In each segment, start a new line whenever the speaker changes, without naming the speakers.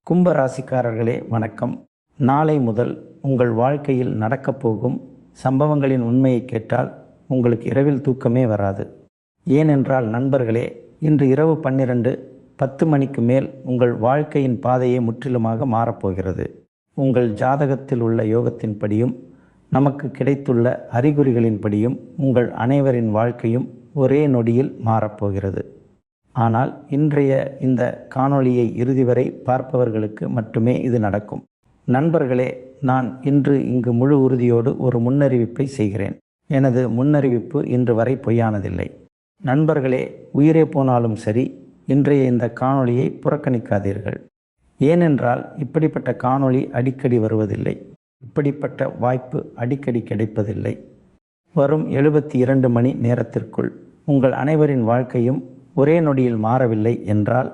கும்ப ராசிக்காரர்களே வணக்கம். நாளை முதல் உங்கள் வாழ்க்கையில் நடக்கப் போகும் சம்பவங்களின் உண்மையை கேட்டால் உங்களுக்கு இரவில் தூக்கமே வராது. ஏனென்றால் நண்பர்களே, இன்று இரவு 12:10 மணிக்கு மேல் உங்கள் வாழ்க்கையின் பாதையே முற்றிலுமாக மாறப்போகிறது. உங்கள் ஜாதகத்தில் உள்ள யோகத்தின்படியும் நமக்கு கிடைத்துள்ள அறிகுறிகளின்படியும் உங்கள் அனைவரின் வாழ்க்கையும் ஒரே நொடியில் மாறப்போகிறது. ஆனால் இன்றைய இந்த காணொளியை இறுதி வரை பார்ப்பவர்களுக்கு மட்டுமே இது நடக்கும். நண்பர்களே, நான் இன்று இங்கு முழு உறுதியோடு ஒரு முன்னறிவிப்பை செய்கிறேன். எனது முன்னறிவிப்பு இன்று வரை பொய்யானதில்லை. நண்பர்களே, உயிரே போனாலும் சரி, இன்றைய இந்த காணொளியை புறக்கணிக்காதீர்கள். ஏனென்றால் இப்படிப்பட்ட காணொளி அடிக்கடி வருவதில்லை. இப்படிப்பட்ட வாய்ப்பு அடிக்கடி கிடைப்பதில்லை. வரும் 72 மணி நேரத்திற்குள் உங்கள் அனைவரின் வாழ்க்கையும் ஒரே நொடியில் மாறவில்லை என்றால்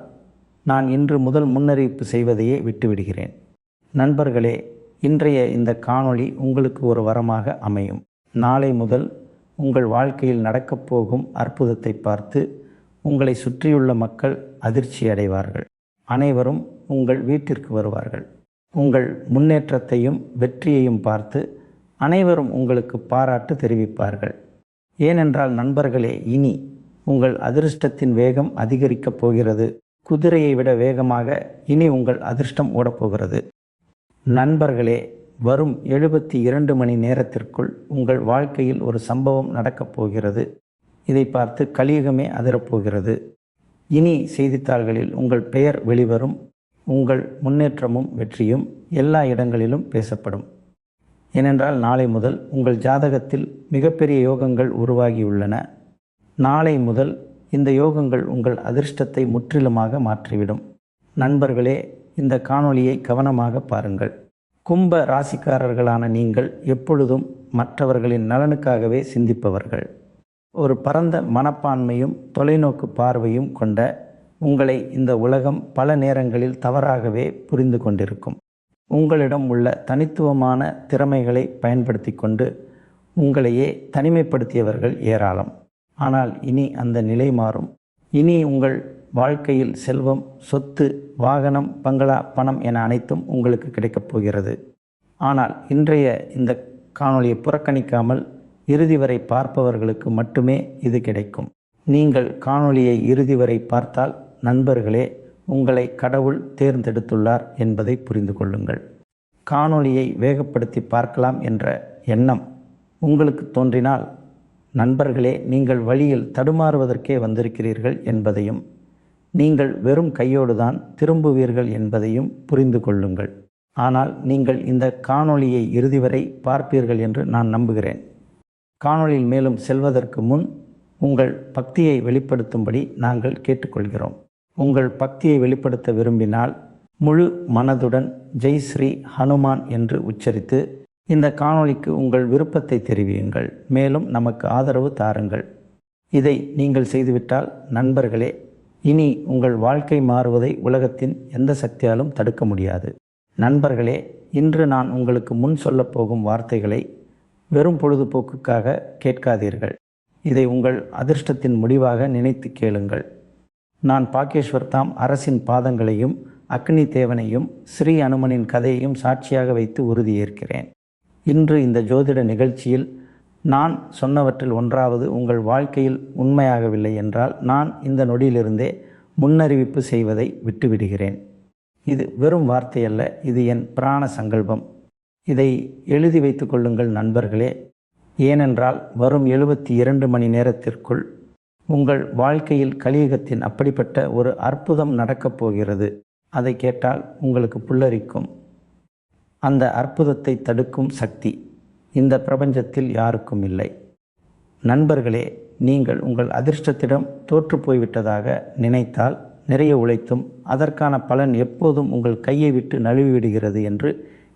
நான் இன்று முதல் முன்னறிவிப்பு செய்வதையே விட்டுவிடுகிறேன். நண்பர்களே, இன்றைய இந்த காணொளி உங்களுக்கு ஒரு வரமாக அமையும். நாளை முதல் உங்கள் வாழ்க்கையில் நடக்கப் போகும் அற்புதத்தை பார்த்து உங்களை சுற்றியுள்ள மக்கள் அதிர்ச்சி அடைவார்கள். அனைவரும் உங்கள் வீட்டிற்கு வருவார்கள். உங்கள் முன்னேற்றத்தையும் வெற்றியையும் பார்த்து அனைவரும் உங்களுக்கு பாராட்டு தெரிவிப்பார்கள். ஏனென்றால் நண்பர்களே, இனி உங்கள் அதிர்ஷ்டத்தின் வேகம் அதிகரிக்கப் போகிறது. குதிரையை விட வேகமாக இனி உங்கள் அதிர்ஷ்டம் ஓடப்போகிறது. நண்பர்களே, வரும் 72 மணி நேரத்திற்குள் உங்கள் வாழ்க்கையில் ஒரு சம்பவம் நடக்கப் போகிறது. இதை பார்த்து கலியுகமே அதிரப்போகிறது. இனி செய்தித்தாள்களில் உங்கள் பெயர் வெளிவரும். உங்கள் முன்னேற்றமும் வெற்றியும் எல்லா இடங்களிலும் பேசப்படும். ஏனென்றால் நாளை முதல் உங்கள் ஜாதகத்தில் மிகப்பெரிய யோகங்கள் உருவாகியுள்ளன. நாளை முதல் இந்த யோகங்கள் உங்கள் அதிர்ஷ்டத்தை முற்றிலுமாக மாற்றிவிடும். நண்பர்களே, இந்த காணொளியை கவனமாக பாருங்கள். கும்ப ராசிக்காரர்களான நீங்கள் எப்பொழுதும் மற்றவர்களின் நலனுக்காகவே சிந்திப்பவர்கள். ஒரு பரந்த மனப்பான்மையும் தொலைநோக்கு பார்வையும் கொண்ட உங்களை இந்த உலகம் பல நேரங்களில் தவறாகவே புரிந்து கொண்டிருக்கும். உங்களிடம் உள்ள தனித்துவமான திறமைகளை பயன்படுத்தி கொண்டு உங்களையே தனிமைப்படுத்தியவர்கள் ஏராளம். ஆனால் இனி அந்த நிலை மாறும். இனி உங்கள் வாழ்க்கையில் செல்வம், சொத்து, வாகனம், பங்களா, பணம் என அனைத்தும் உங்களுக்கு கிடைக்கப் போகிறது. ஆனால் இன்றைய இந்த காணொளியை புறக்கணிக்காமல் இறுதி வரை பார்ப்பவர்களுக்கு மட்டுமே இது கிடைக்கும். நீங்கள் காணொளியை இறுதி வரை பார்த்தால் நண்பர்களே, உங்களை கடவுள் தேர்ந்தெடுத்துள்ளார் என்பதை புரிந்து கொள்ளுங்கள். காணொளியை வேகப்படுத்தி பார்க்கலாம் என்ற எண்ணம் உங்களுக்கு தோன்றினால் நண்பர்களே, நீங்கள் வழியில் தடுமாறுவதற்கே வந்திருக்கிறீர்கள் என்பதையும் நீங்கள் வெறும் கையோடு தான் திரும்புவீர்கள் என்பதையும் புரிந்து கொள்ளுங்கள். ஆனால் நீங்கள் இந்த காணொளியை இறுதி வரை பார்ப்பீர்கள் என்று நான் நம்புகிறேன். காணொளியில் மேலும் செல்வதற்கு முன் உங்கள் பக்தியை வெளிப்படுத்தும்படி நாங்கள் கேட்டுக்கொள்கிறோம். உங்கள் பக்தியை வெளிப்படுத்த விரும்பினால் முழு மனதுடன் ஜெய் ஸ்ரீ ஹனுமான் என்று உச்சரித்து இந்த காணொளிக்கு உங்கள் விருப்பத்தை தெரிவியுங்கள். மேலும் நமக்கு ஆதரவு தாருங்கள். இதை நீங்கள் செய்துவிட்டால் நண்பர்களே, இனி உங்கள் வாழ்க்கை மாறுவதை உலகத்தின் எந்த சக்தியாலும் தடுக்க முடியாது. நண்பர்களே, இன்று நான் உங்களுக்கு முன் சொல்லப்போகும் வார்த்தைகளை வெறும் பொழுதுபோக்குக்காக கேட்காதீர்கள். இதை உங்கள் அதிர்ஷ்டத்தின் முடிவாக நினைத்து கேளுங்கள். நான் பாக்கேஸ்வர் தாம் அரசின் பாதங்களையும் அக்னி தேவனையும் ஸ்ரீ அனுமனின் கதையையும் சாட்சியாக வைத்து உறுதியேற்கிறேன். இன்று இந்த ஜோதிட நிகழ்ச்சியில் நான் சொன்னவற்றில் ஒன்றாவது உங்கள் வாழ்க்கையில் உண்மையாகவில்லை என்றால் நான் இந்த நொடியிலிருந்தே முன்னறிவிப்பு செய்வதை விட்டுவிடுகிறேன். இது வெறும் வார்த்தை அல்ல, இது என் பிராண சங்கல்பம். இதை எழுதி வைத்து கொள்ளுங்கள் நண்பர்களே. ஏனென்றால் வரும் 72 மணி நேரத்திற்குள் உங்கள் வாழ்க்கையில் கலியுகத்தின் அப்படிப்பட்ட ஒரு அற்புதம் நடக்கப் போகிறது. அதை கேட்டால் உங்களுக்கு புல்லரிக்கும். அந்த அற்புதத்தை தடுக்கும் சக்தி இந்த பிரபஞ்சத்தில் யாருக்கும் இல்லை. நண்பர்களே, நீங்கள் உங்கள் அதிர்ஷ்டத்திடம் தோற்று போய்விட்டதாக நினைத்தால் நிறைய உழைத்தும் அதற்கான பலன் எப்போதும் உங்கள் கையை விட்டு நழுவிவிடுகிறது என்று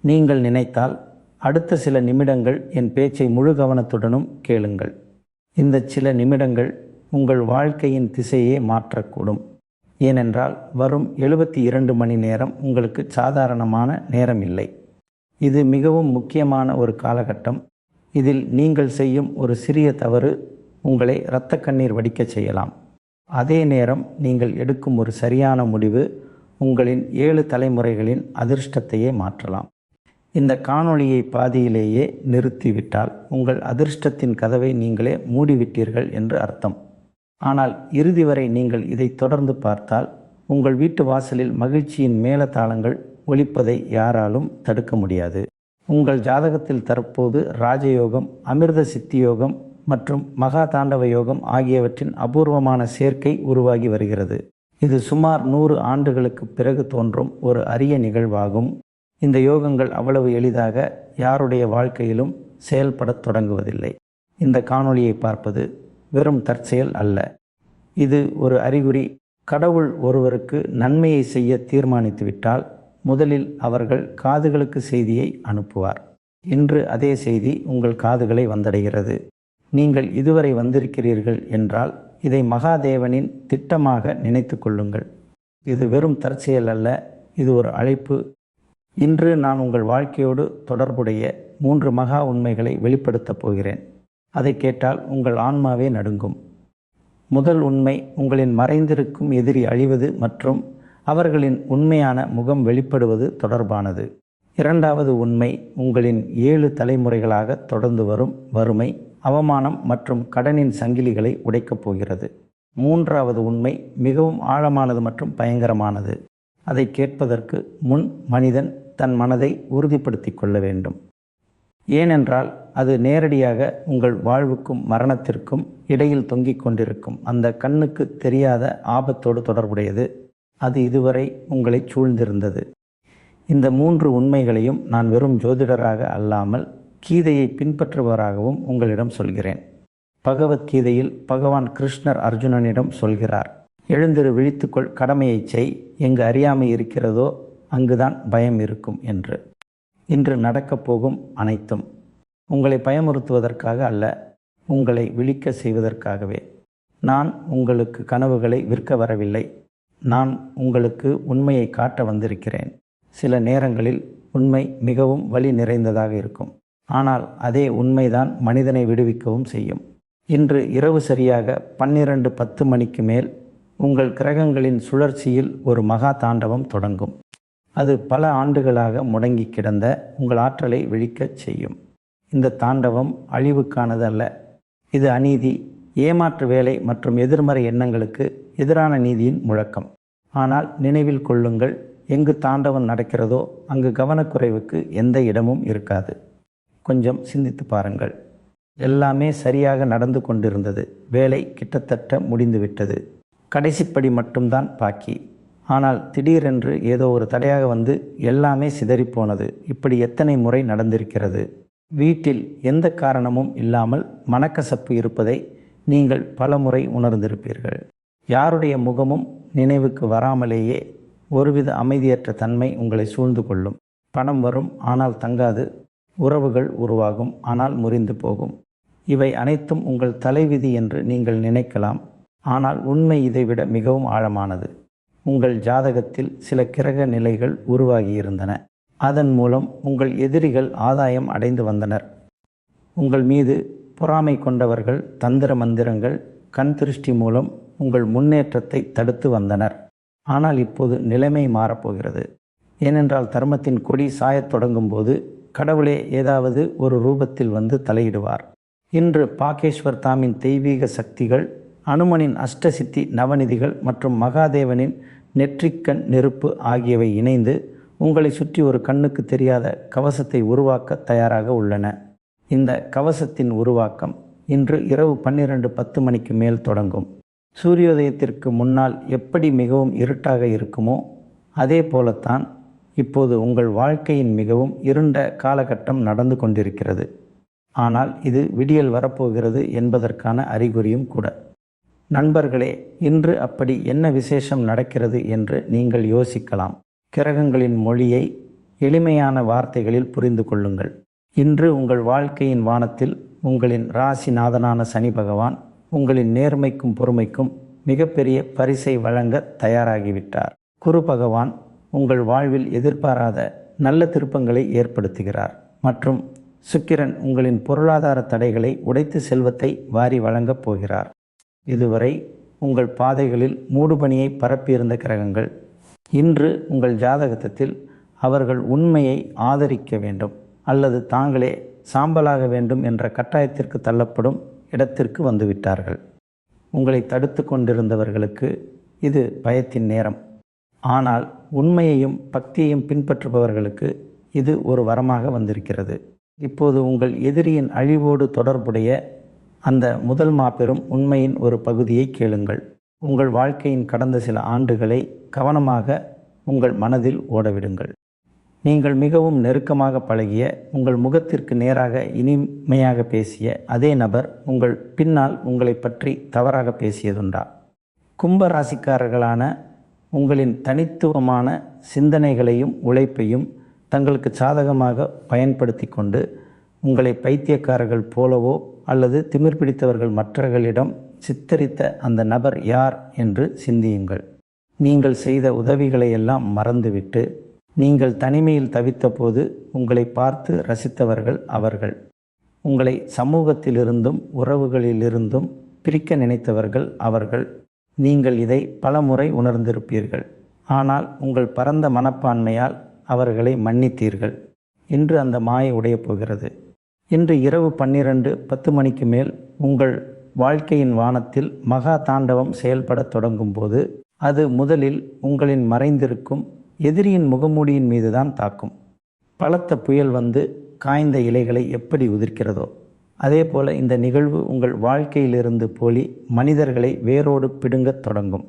நீங்கள் நினைத்தால் அடுத்த சில நிமிடங்கள் என் பேச்சை முழு கவனத்துடனும் கேளுங்கள். இந்த சில நிமிடங்கள் உங்கள் வாழ்க்கையின் திசையே மாற்றக்கூடும். ஏனென்றால் வரும் 72 மணி நேரம் உங்களுக்கு சாதாரணமான நேரம் இல்லை. இது மிகவும் முக்கியமான ஒரு காலகட்டம். இதில் நீங்கள் செய்யும் ஒரு சிறிய தவறு உங்களை இரத்த கண்ணீர் வடிக்கச் செய்யலாம். அதே நேரம் நீங்கள் எடுக்கும் ஒரு சரியான முடிவு உங்களின் 7 தலைமுறைகளின் அதிர்ஷ்டத்தையே மாற்றலாம். இந்த காணொளியை பாதியிலேயே நிறுத்திவிட்டால் உங்கள் அதிர்ஷ்டத்தின் கதவை நீங்களே மூடிவிட்டீர்கள் என்று அர்த்தம். ஆனால் இறுதி வரை நீங்கள் இதை தொடர்ந்து பார்த்தால் உங்கள் வீட்டு வாசலில் மகிழ்ச்சியின் மேளதாளங்கள் ஒலிப்பதை யாராலும் தடுக்க முடியாது. உங்கள் ஜாதகத்தில் தற்போது ராஜயோகம், அமிர்த சித்தி யோகம் மற்றும் மகா தாண்டவ யோகம் ஆகியவற்றின் அபூர்வமான சேர்க்கை உருவாகி வருகிறது. இது சுமார் 100 ஆண்டுகளுக்கு பிறகு தோன்றும் ஒரு அரிய நிகழ்வாகும். இந்த யோகங்கள் அவ்வளவு எளிதாக யாருடைய வாழ்க்கையிலும் செயல்படத் தொடங்குவதில்லை. இந்த காணொளியை பார்ப்பது வெறும் தற்செயல் அல்ல. இது ஒரு அறிகுறி. கடவுள் ஒருவருக்கு நன்மையை செய்ய தீர்மானித்துவிட்டால் முதலில் அவர்கள் காதுகளுக்கு செய்தியை அனுப்புவார். இன்று அதே செய்தி உங்கள் காதுகளை வந்தடைகிறது. நீங்கள் இதுவரை வந்திருக்கிறீர்கள் என்றால் இதை மகாதேவனின் திட்டமாக நினைத்து கொள்ளுங்கள். இது வெறும் தற்செயல் அல்ல, இது ஒரு அழைப்பு. இன்று நான் உங்கள் வாழ்க்கையோடு தொடர்புடைய 3 மகா உண்மைகளை வெளிப்படுத்தப் போகிறேன். அதை கேட்டால் உங்கள் ஆன்மாவே நடுங்கும். முதல் உண்மை, உங்களின் மறைந்திருக்கும் எதிரி அழிவது மற்றும் அவர்களின் உண்மையான முகம் வெளிப்படுவது தொடர்பானது. இரண்டாவது உண்மை, உங்களின் 7 தலைமுறைகளாக தொடர்ந்து வரும் வறுமை, அவமானம் மற்றும் கடனின் சங்கிலிகளை உடைக்கப் போகிறது. மூன்றாவது உண்மை மிகவும் ஆழமானது மற்றும் பயங்கரமானது. அதை கேட்பதற்கு முன் மனிதன் தன் மனதை உறுதிப்படுத்தி கொள்ள வேண்டும். ஏனென்றால் அது நேரடியாக உங்கள் வாழ்வுக்கும் மரணத்திற்கும் இடையில் தொங்கிக் கொண்டிருக்கும் அந்த கண்ணுக்கு தெரியாத ஆபத்தோடு தொடர்புடையது. அது இதுவரை உங்களை சூழ்ந்திருந்தது. இந்த 3 உண்மைகளையும் நான் வெறும் ஜோதிடராக அல்லாமல் கீதையை பின்பற்றுபவராகவும் உங்களிடம் சொல்கிறேன். பகவத்கீதையில் பகவான் கிருஷ்ணர் அர்ஜுனனிடம் சொல்கிறார், எழுந்திரு, விழித்துக்கொள், கடமையை செய், எங்கு அறியாமை இருக்கிறதோ அங்குதான் பயம் இருக்கும் என்று. இன்று நடக்கப் போகும் அனைத்தும் உங்களை பயமுறுத்துவதற்காக அல்ல, உங்களை விழிக்க செய்வதற்காகவே. நான் உங்களுக்கு கனவுகளை விற்க வரவில்லை. நான் உங்களுக்கு உண்மையை காட்ட வந்திருக்கிறேன். சில நேரங்களில் உண்மை மிகவும் வலி நிறைந்ததாக இருக்கும். ஆனால் அதே உண்மைதான் மனிதனை விடுவிக்கவும் செய்யும். இன்று இரவு சரியாக 12:10 மணிக்கு மேல் உங்கள் கிரகங்களின் சுழற்சியில் ஒரு மகா தாண்டவம் தொடங்கும். அது பல ஆண்டுகளாக முடங்கி கிடந்த உங்கள் ஆற்றலை விழிக்கச் செய்யும். இந்த தாண்டவம் அழிவுக்கானது அல்ல. இது அநீதி, ஏமாற்று வேலை மற்றும் எதிர்மறை எண்ணங்களுக்கு எதிரான நீதியின் முழக்கம். ஆனால் நினைவில் கொள்ளுங்கள், எங்கு தாண்டவம் நடக்கிறதோ அங்கு கவனக்குறைவுக்கு எந்த இடமும் இருக்காது. கொஞ்சம் சிந்தித்து பாருங்கள். எல்லாமே சரியாக நடந்து கொண்டிருந்தது. வேலை கிட்டத்தட்ட முடிந்துவிட்டது. கடைசிப்படி மட்டும்தான் பாக்கி. ஆனால் திடீரென்று ஏதோ ஒரு தடையாக வந்து எல்லாமே சிதறிப்போனது. இப்படி எத்தனை முறை நடந்திருக்கிறது? வீட்டில் எந்த காரணமும் இல்லாமல் மனக்கசப்பு இருப்பதை நீங்கள் பல முறை உணர்ந்திருப்பீர்கள். யாருடைய முகமும் நினைவுக்கு வராமலேயே ஒருவித அமைதியற்ற தன்மை உங்களை சூழ்ந்து கொள்ளும். பணம் வரும், ஆனால் தங்காது. உறவுகள் உருவாகும், ஆனால் முறிந்து போகும். இவை அனைத்தும் உங்கள் தலைவிதி என்று நீங்கள் நினைக்கலாம். ஆனால் உண்மை இதைவிட மிகவும் ஆழமானது. உங்கள் ஜாதகத்தில் சில கிரக நிலைகள் உருவாகியிருந்தன. அதன் மூலம் உங்கள் எதிரிகள் ஆதாயம் அடைந்து வந்தனர். உங்கள் மீது பொறாமை கொண்டவர்கள் தந்திர மந்திரங்கள், கண் திருஷ்டி மூலம் உங்கள் முன்னேற்றத்தை தடுத்து வந்தனர். ஆனால் இப்போது நிலைமை மாறப்போகிறது. ஏனென்றால் தர்மத்தின் கொடி சாயத் தொடங்கும் போது கடவுளே ஏதாவது ஒரு ரூபத்தில் வந்து தலையிடுவார். இன்று பாகேஸ்வர் தாமின் தெய்வீக சக்திகள், அனுமனின் அஷ்டசித்தி நவநிதிகள் மற்றும் மகாதேவனின் நெற்றிக்கண் நெருப்பு ஆகியவை இணைந்து உங்களை சுற்றி ஒரு கண்ணுக்கு தெரியாத கவசத்தை உருவாக்க தயாராக உள்ளன. இந்த கவசத்தின் உருவாக்கம் இன்று இரவு 12:10 மணிக்கு மேல் தொடங்கும். சூரியோதயத்திற்கு முன்னால் எப்படி மிகவும் இருட்டாக இருக்குமோ அதே போலத்தான் இப்போது உங்கள் வாழ்க்கையின் மிகவும் இருண்ட காலகட்டம் நடந்து கொண்டிருக்கிறது. ஆனால் இது விடியல் வரப்போகிறது என்பதற்கான அறிகுறியும் கூட. நண்பர்களே, இன்று அப்படி என்ன விசேஷம் நடக்கிறது என்று நீங்கள் யோசிக்கலாம். கிரகங்களின் மொழியை எளிமையான வார்த்தைகளில் புரிந்து கொள்ளுங்கள். இன்று உங்கள் வாழ்க்கையின் வானத்தில் உங்களின் ராசிநாதனான சனி பகவான் உங்களின் நேர்மைக்கும் பொறுமைக்கும் மிகப்பெரிய பரிசை வழங்க தயாராகிவிட்டார். குரு பகவான் உங்கள் வாழ்வில் எதிர்பாராத நல்ல திருப்பங்களை ஏற்படுத்துகிறார் மற்றும் சுக்கிரன் உங்களின் பொருளாதார தடைகளை உடைத்து செல்வத்தை வாரி வழங்கப் போகிறார். இதுவரை உங்கள் பாதைகளில் மூடுபனியை பரப்பியிருந்த கிரகங்கள் இன்று உங்கள் ஜாதகத்தில் அவர்கள் உண்மையை ஆதரிக்க வேண்டும் அல்லது தாங்களே சாம்பலாக வேண்டும் என்ற கட்டாயத்திற்கு தள்ளப்படும் இடத்திற்கு வந்துவிட்டார்கள். உங்களை தடுத்து கொண்டிருந்தவர்களுக்கு இது பயத்தின் நேரம். ஆனால் உண்மையையும் பக்தியையும் பின்பற்றுபவர்களுக்கு இது ஒரு வரமாக வந்திருக்கிறது. இப்போது உங்கள் எதிரியின் அழிவோடு தொடர்புடைய அந்த முதல் மாபெரும் உண்மையின் ஒரு பகுதியை கேளுங்கள். உங்கள் வாழ்க்கையின் கடந்த சில ஆண்டுகளை கவனமாக உங்கள் மனதில் ஓடவிடுங்கள். நீங்கள் மிகவும் நெருக்கமாக பழகிய, உங்கள் முகத்திற்கு நேராக இனிமையாக பேசிய அதே நபர் உங்கள் பின்னால் உங்களை பற்றி தவறாக பேசியதுண்டா? கும்ப ராசிக்காரர்களான உங்களின் தனித்துவமான சிந்தனைகளையும் உழைப்பையும் தங்களுக்கு சாதகமாக பயன்படுத்தி கொண்டு உங்களை பைத்தியக்காரர்கள் போலவோ அல்லது திமிர் பிடித்தவர்கள் மற்றவர்களிடம் சித்தரித்த அந்த நபர் யார் என்று சிந்தியுங்கள். நீங்கள் செய்த உதவிகளை எல்லாம் மறந்துவிட்டு நீங்கள் தனிமையில் தவித்தபோது உங்களை பார்த்து ரசித்தவர்கள் அவர்கள். உங்களை சமூகத்திலிருந்தும் உறவுகளிலிருந்தும் பிரிக்க நினைத்தவர்கள் அவர்கள். நீங்கள் இதை பல முறை உணர்ந்திருப்பீர்கள். ஆனால் உங்கள் பரந்த மனப்பான்மையால் அவர்களை மன்னித்தீர்கள். இன்று அந்த மாயை உடையப் போகிறது. இன்று இரவு 12:10 மணிக்கு மேல் உங்கள் வாழ்க்கையின் வானத்தில் மகா தாண்டவம் செயல்பட தொடங்கும் போது அது முதலில் உங்களின் மறைந்திருக்கும் எதிரியின் முகமூடியின் மீது தான் தாக்கும். பலத்த புயல் வந்து காய்ந்த இலைகளை எப்படி உதிர்க்கிறதோ அதே போல இந்த நிகழ்வு உங்கள் வாழ்க்கையிலிருந்து போலி மனிதர்களை வேரோடு பிடுங்கத் தொடங்கும்.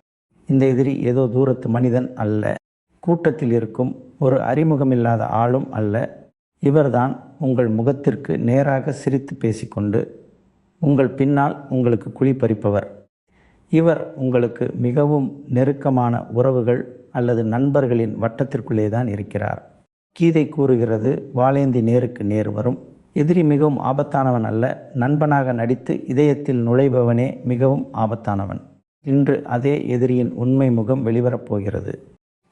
இந்த எதிரி ஏதோ தூரத்து மனிதன் அல்ல, கூட்டத்தில் இருக்கும் ஒரு அறிமுகமில்லாத ஆளும் அல்ல. இவர்தான் உங்கள் முகத்திற்கு நேராக சிரித்து பேசிக்கொண்டு உங்கள் பின்னால் உங்களுக்கு குழி பறிப்பவர். இவர் உங்களுக்கு மிகவும் நெருக்கமான உறவுகள் அல்லது நண்பர்களின் வட்டத்திற்குள்ளே தான் இருக்கிறார். கீதை கூறுகிறது, வாளேந்தி நேருக்கு நேர் வரும். எதிரி மிகவும் ஆபத்தானவன் அல்ல, நண்பனாக நடித்து இதயத்தில் நுழைபவனே மிகவும் ஆபத்தானவன். இன்று அதே எதிரியின் உண்மை முகம் வெளிவரப்போகிறது.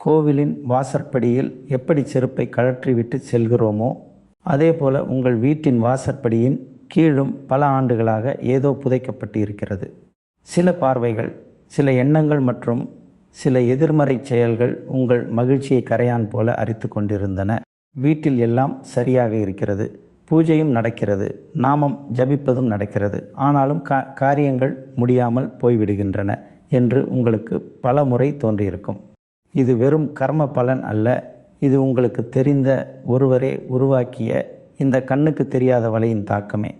கோவிலின் வாசற்படியில் எப்படி செருப்பை கழற்றிவிட்டு செல்கிறோமோ அதே போல உங்கள் வீட்டின் வாசற்படியின் கீழும் பல ஆண்டுகளாக ஏதோ புதைக்கப்பட்டு இருக்கிறது. சில பார்வைகள், சில எண்ணங்கள் மற்றும் சில எதிர்மறை செயல்கள் உங்கள் மகிழ்ச்சியை கரையான் போல அரித்து கொண்டிருந்தன. வீட்டில் எல்லாம் சரியாக இருக்கிறது, பூஜையும் நடக்கிறது, நாமம் ஜபிப்பதும் நடக்கிறது. ஆனாலும் காரியங்கள் முடியாமல் போய்விடுகின்றன என்று உங்களுக்கு பல முறை தோன்றியிருக்கும். இது வெறும் கர்ம பலன் அல்ல, இது உங்களுக்கு தெரிந்த ஒருவரே உருவாக்கிய இந்த கண்ணுக்கு தெரியாத வலையின் தாக்கமே.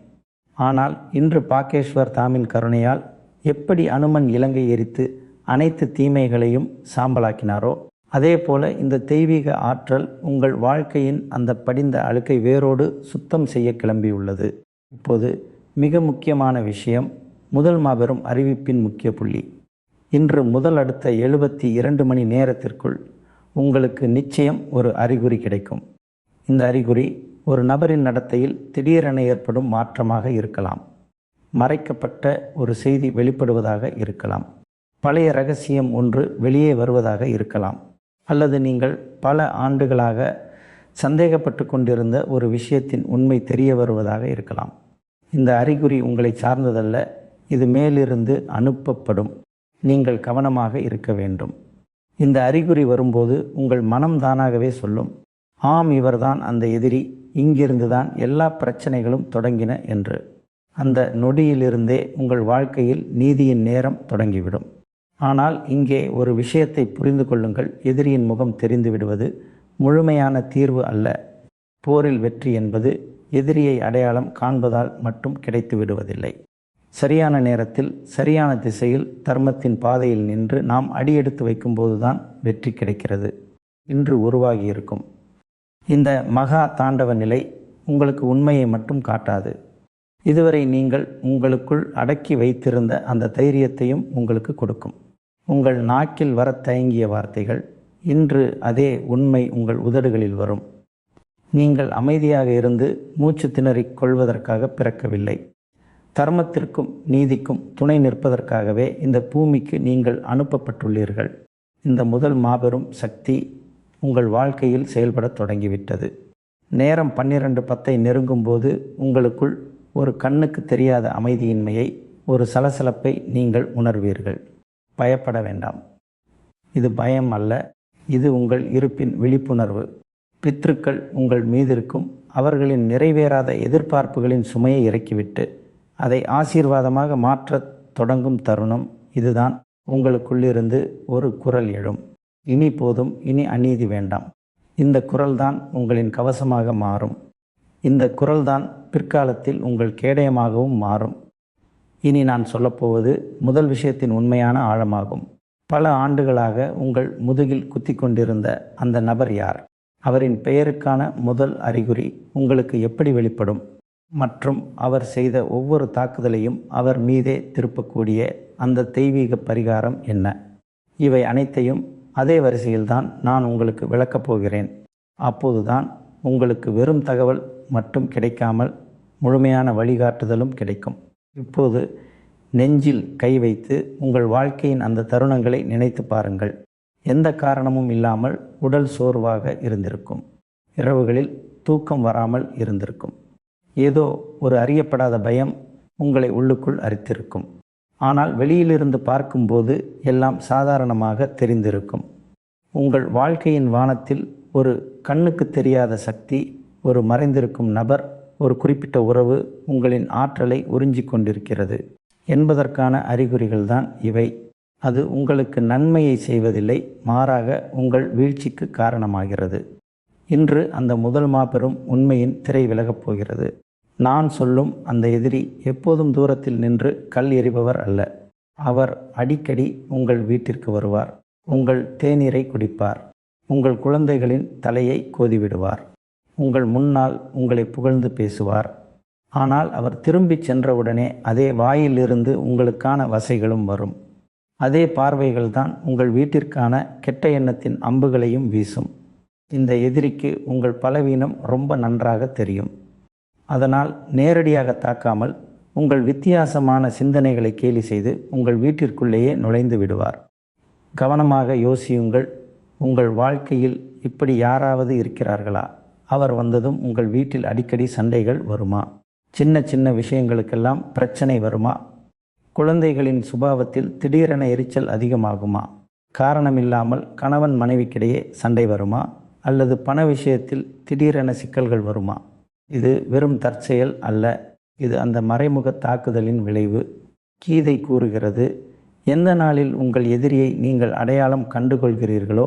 ஆனால் இன்று பாக்கேஸ்வர் தாமின் கருணையால் எப்படி அனுமன் இலங்கை எரித்து அனைத்து தீமைகளையும் சாம்பலாக்கினாரோ அதே போல இந்த தெய்வீக ஆற்றல் உங்கள் வாழ்க்கையின் அந்த படிந்த அழுக்கை வேரோடு சுத்தம் செய்ய கிளம்பியுள்ளது. இப்போது மிக முக்கியமான விஷயம், முதல் மாபெரும் அறிவிப்பின் முக்கிய புள்ளி. இன்று முதல் அடுத்த 72 மணி நேரத்திற்குள் உங்களுக்கு நிச்சயம் ஒரு அறிகுறி கிடைக்கும். இந்த அறிகுறி ஒரு நபரின் நடத்தையில் திடீரென ஏற்படும் மாற்றமாக இருக்கலாம், மறைக்கப்பட்ட ஒரு செய்தி வெளிப்படுவதாக இருக்கலாம், பழைய ரகசியம் ஒன்று வெளியே வருவதாக இருக்கலாம், அல்லது நீங்கள் பல ஆண்டுகளாக சந்தேகப்பட்டு கொண்டிருந்த ஒரு விஷயத்தின் உண்மை தெரிய வருவதாக இருக்கலாம். இந்த அறிகுறி உங்களை சார்ந்ததல்ல, இது மேலிருந்து அனுப்பப்படும். நீங்கள் கவனமாக இருக்க வேண்டும். இந்த அறிகுறி வரும்போது உங்கள் மனம் தானாகவே சொல்லும், ஆம், இவர்தான் அந்த எதிரி, இங்கிருந்து தான் எல்லா பிரச்சனைகளும் தொடங்கின என்று. அந்த நொடியிலிருந்தே உங்கள் வாழ்க்கையில் நீதியின் நேரம் தொடங்கிவிடும். ஆனால் இங்கே ஒரு விஷயத்தை புரிந்து கொள்ளுங்கள், எதிரியின் முகம் தெரிந்து விடுவது முழுமையான தீர்வு அல்ல. போரில் வெற்றி என்பது எதிரியை அடையாளம் காண்பதால் மட்டும் கிடைத்து விடுவதில்லை. சரியான நேரத்தில் சரியான திசையில் தர்மத்தின் பாதையில் நின்று நாம் அடியெடுத்து வைக்கும்போது தான் வெற்றி கிடைக்கிறது. இன்று உருவாகி இருக்கும் இந்த மகா தாண்டவ நிலை உங்களுக்கு உண்மையை மட்டும் காட்டாது, இதுவரை நீங்கள் உங்களுக்குள் அடக்கி வைத்திருந்த அந்த தைரியத்தையும் உங்களுக்கு கொடுக்கும். உங்கள் நாக்கில் வர தயங்கிய வார்த்தைகள் இன்று அதே உண்மை உங்கள் உதடுகளில் வரும். நீங்கள் அமைதியாக இருந்து மூச்சு திணறிக் கொள்வதற்காக பிறக்கவில்லை. தர்மத்திற்கும் நீதிக்கும் துணை நிற்பதற்காகவே இந்த பூமிக்கு நீங்கள் அனுப்பப்பட்டுள்ளீர்கள். இந்த முதல் மாபெரும் சக்தி உங்கள் வாழ்க்கையில் செயல்பட தொடங்கிவிட்டது. நேரம் 12:10 நெருங்கும் போது உங்களுக்குள் ஒரு கண்ணுக்கு தெரியாத அமைதியின்மையை, ஒரு சலசலப்பை நீங்கள் உணர்வீர்கள். பயப்பட வேண்டாம். இது பயம் அல்ல, இது உங்கள் இருப்பின் விழிப்புணர்வு. பித்ருக்கள் உங்கள் மீதிருக்கும் அவர்களின் நிறைவேறாத எதிர்பார்ப்புகளின் சுமையை இறக்கிவிட்டு அதை ஆசீர்வாதமாக மாற்றத் தொடங்கும் தருணம் இதுதான். உங்களுக்குள்ளிருந்து ஒரு குரல் எழும், இனி போதும், இனி அநீதி வேண்டாம். இந்த குரல்தான் உங்களின் கவசமாக மாறும். இந்த குரல்தான் பிற்காலத்தில் உங்கள் கேடயமாகவும் மாறும். இனி நான் சொல்லப்போவது முதல் விஷயத்தின் உண்மையான ஆழமாகும். பல ஆண்டுகளாக உங்கள் முதுகில் குத்தி கொண்டிருந்த அந்த நபர் யார்? அவரின் பெயருக்கான முதல் அறிகுறி உங்களுக்கு எப்படி வெளிப்படும்? மற்றும் அவர் செய்த ஒவ்வொரு தாக்குதலையும் அவர் மீதே திருப்பக்கூடிய அந்த தெய்வீக பரிகாரம் என்ன? இவை அனைத்தையும் அதே வரிசையில்தான் நான் உங்களுக்கு விளக்கப் போகிறேன். அப்போதுதான் உங்களுக்கு வெறும் தகவல் மட்டும் கிடைக்காமல் முழுமையான வழிகாட்டுதலும் கிடைக்கும். இப்போது நெஞ்சில் கை வைத்து உங்கள் வாழ்க்கையின் அந்த தருணங்களை நினைத்து பாருங்கள். எந்த காரணமும் இல்லாமல் உடல் சோர்வாக இருந்திருக்கும். இரவுகளில் தூக்கம் வராமல் இருந்திருக்கும். ஏதோ ஒரு அறியப்படாத பயம் உங்களை உள்ளுக்குள் அரித்திருக்கும். ஆனால் வெளியிலிருந்து பார்க்கும்போது எல்லாம் சாதாரணமாக தெரிந்திருக்கும். உங்கள் வாழ்க்கையின் வானத்தில் ஒரு கண்ணுக்கு தெரியாத சக்தி, ஒரு மறைந்திருக்கும் நபர், ஒரு குறிப்பிட்ட உறவு உங்களின் ஆற்றலை உறிஞ்சிக் கொண்டிருக்கிறது என்பதற்கான அறிகுறிகள்தான் இவை. அது உங்களுக்கு நன்மையை செய்வதில்லை, மாறாக உங்கள் வீழ்ச்சிக்கு காரணமாகிறது. இன்று அந்த முதல் மாபெரும் உண்மையின் திரை விலகப் போகிறது. நான் சொல்லும் அந்த எதிரி எப்போதும் தூரத்தில் நின்று கல் எறிபவர் அல்ல. அவர் அடிக்கடி உங்கள் வீட்டிற்கு வருவார். உங்கள் தேநீரை குடிப்பார். உங்கள் குழந்தைகளின் தலையை கோதிவிடுவார். உங்கள் முன்னால் உங்களை புகழ்ந்து பேசுவார். ஆனால் அவர் திரும்பிச் சென்றவுடனே அதே வாயிலிருந்து உங்களுக்கான வசைகளும் வரும். அதே பார்வைகள்தான் உங்கள் வீட்டிற்கான கெட்ட எண்ணத்தின் அம்புகளையும் வீசும். இந்த எதிரிக்கு உங்கள் பலவீனம் ரொம்ப நன்றாக தெரியும். அதனால் நேரடியாக தாக்காமல் உங்கள் வித்தியாசமான சிந்தனைகளை கேலி செய்து உங்கள் வீட்டிற்குள்ளேயே நுழைந்து விடுவார். கவனமாக யோசியுங்கள். உங்கள் வாழ்க்கையில் இப்படி யாராவது இருக்கிறார்களா? அவர் வந்ததும் உங்கள் வீட்டில் அடிக்கடி சண்டைகள் வருமா? சின்ன சின்ன விஷயங்களுக்கெல்லாம் பிரச்சனை வருமா? குழந்தைகளின் சுபாவத்தில் திடீரென எரிச்சல் அதிகமாகுமா? காரணமில்லாமல் கணவன் மனைவிக்கிடையே சண்டை வருமா? அல்லது பண விஷயத்தில் திடீரென சிக்கல்கள் வருமா? இது வெறும் தற்செயல் அல்ல. இது அந்த மறைமுக தாக்குதலின் விளைவு. கீதை கூறுகிறது, எந்த நாளில் உங்கள் எதிரியை நீங்கள் அடையாளம் கண்டுகொள்கிறீர்களோ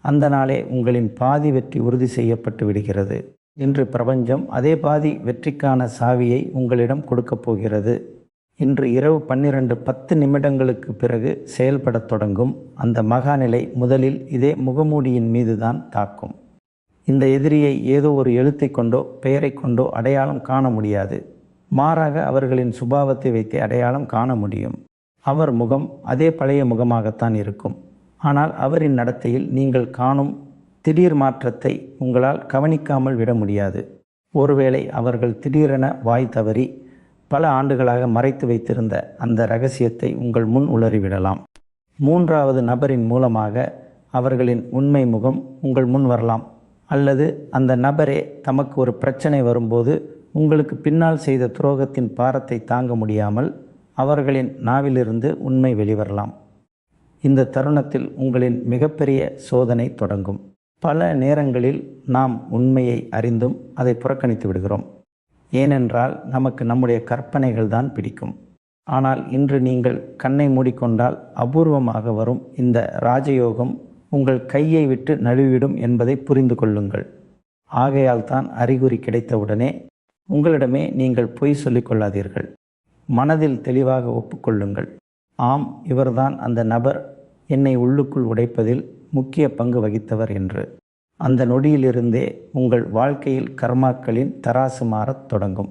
அந்த நாளே உங்களின் பாதி வெற்றி உறுதி செய்யப்பட்டு விடுகிறது. இன்று பிரபஞ்சம் அதே பாதி வெற்றிக்கான சாவியை உங்களிடம் கொடுக்கப் போகிறது. இன்று இரவு 12:10 பிறகு செயல்படத் தொடங்கும் அந்த மகாநிலை முதலில் இதே முகமூடியின் மீதுதான் தாக்கும். இந்த எதிரியை ஏதோ ஒரு எழுத்தை கொண்டோ பெயரை கொண்டோ அடையாளம் காண முடியாது. மாறாக அவர்களின் சுபாவத்தை வைத்தே அடையாளம் காண முடியும். அவர் முகம் அதே பழைய முகமாகத்தான் இருக்கும். ஆனால் அவரின் நடத்தையில் நீங்கள் காணும் திடீர் மாற்றத்தை உங்களால் கவனிக்காமல் விட முடியாது. ஒருவேளை அவர்கள் திடீரென வாய் தவறி பல ஆண்டுகளாக மறைத்து வைத்திருந்த அந்த இரகசியத்தை உங்கள் முன் உளறிவிடலாம். மூன்றாவது நபரின் மூலமாக அவர்களின் உண்மை முகம் உங்கள் முன் வரலாம். அல்லது அந்த நபரே தமக்கு ஒரு பிரச்சனை வரும்போது உங்களுக்கு பின்னால் செய்த துரோகத்தின் பாரத்தை தாங்க முடியாமல் அவர்களின் நாவிலிருந்து உண்மை வெளிவரலாம். இந்த தருணத்தில் உங்களின் மிகப்பெரிய சோதனை தொடங்கும். பல நேரங்களில் நாம் உண்மையை அறிந்தும் அதை புறக்கணித்து விடுகிறோம். ஏனென்றால் நமக்கு நம்முடைய கற்பனைகள் தான் பிடிக்கும். ஆனால் இன்று நீங்கள் கண்ணை மூடிக்கொண்டால் அபூர்வமாக வரும் இந்த ராஜயோகம் உங்கள் கையை விட்டு நழுவிடும் என்பதை புரிந்து கொள்ளுங்கள். ஆகையால் தான் அறிகுறி கிடைத்தவுடனே உங்களிடமே நீங்கள் பொய் சொல்லிக் கொள்ளாதீர்கள். மனதில் தெளிவாக ஒப்புக்கொள்ளுங்கள். ஆம், இவர்தான் அந்த நபர் என்னை உள்ளுக்குள் உடைப்பதில் முக்கிய பங்கு வகித்தவர் என்று. அந்த நொடியிலிருந்தே உங்கள் வாழ்க்கையில் கர்மாக்களின் தராசு மாறத் தொடங்கும்.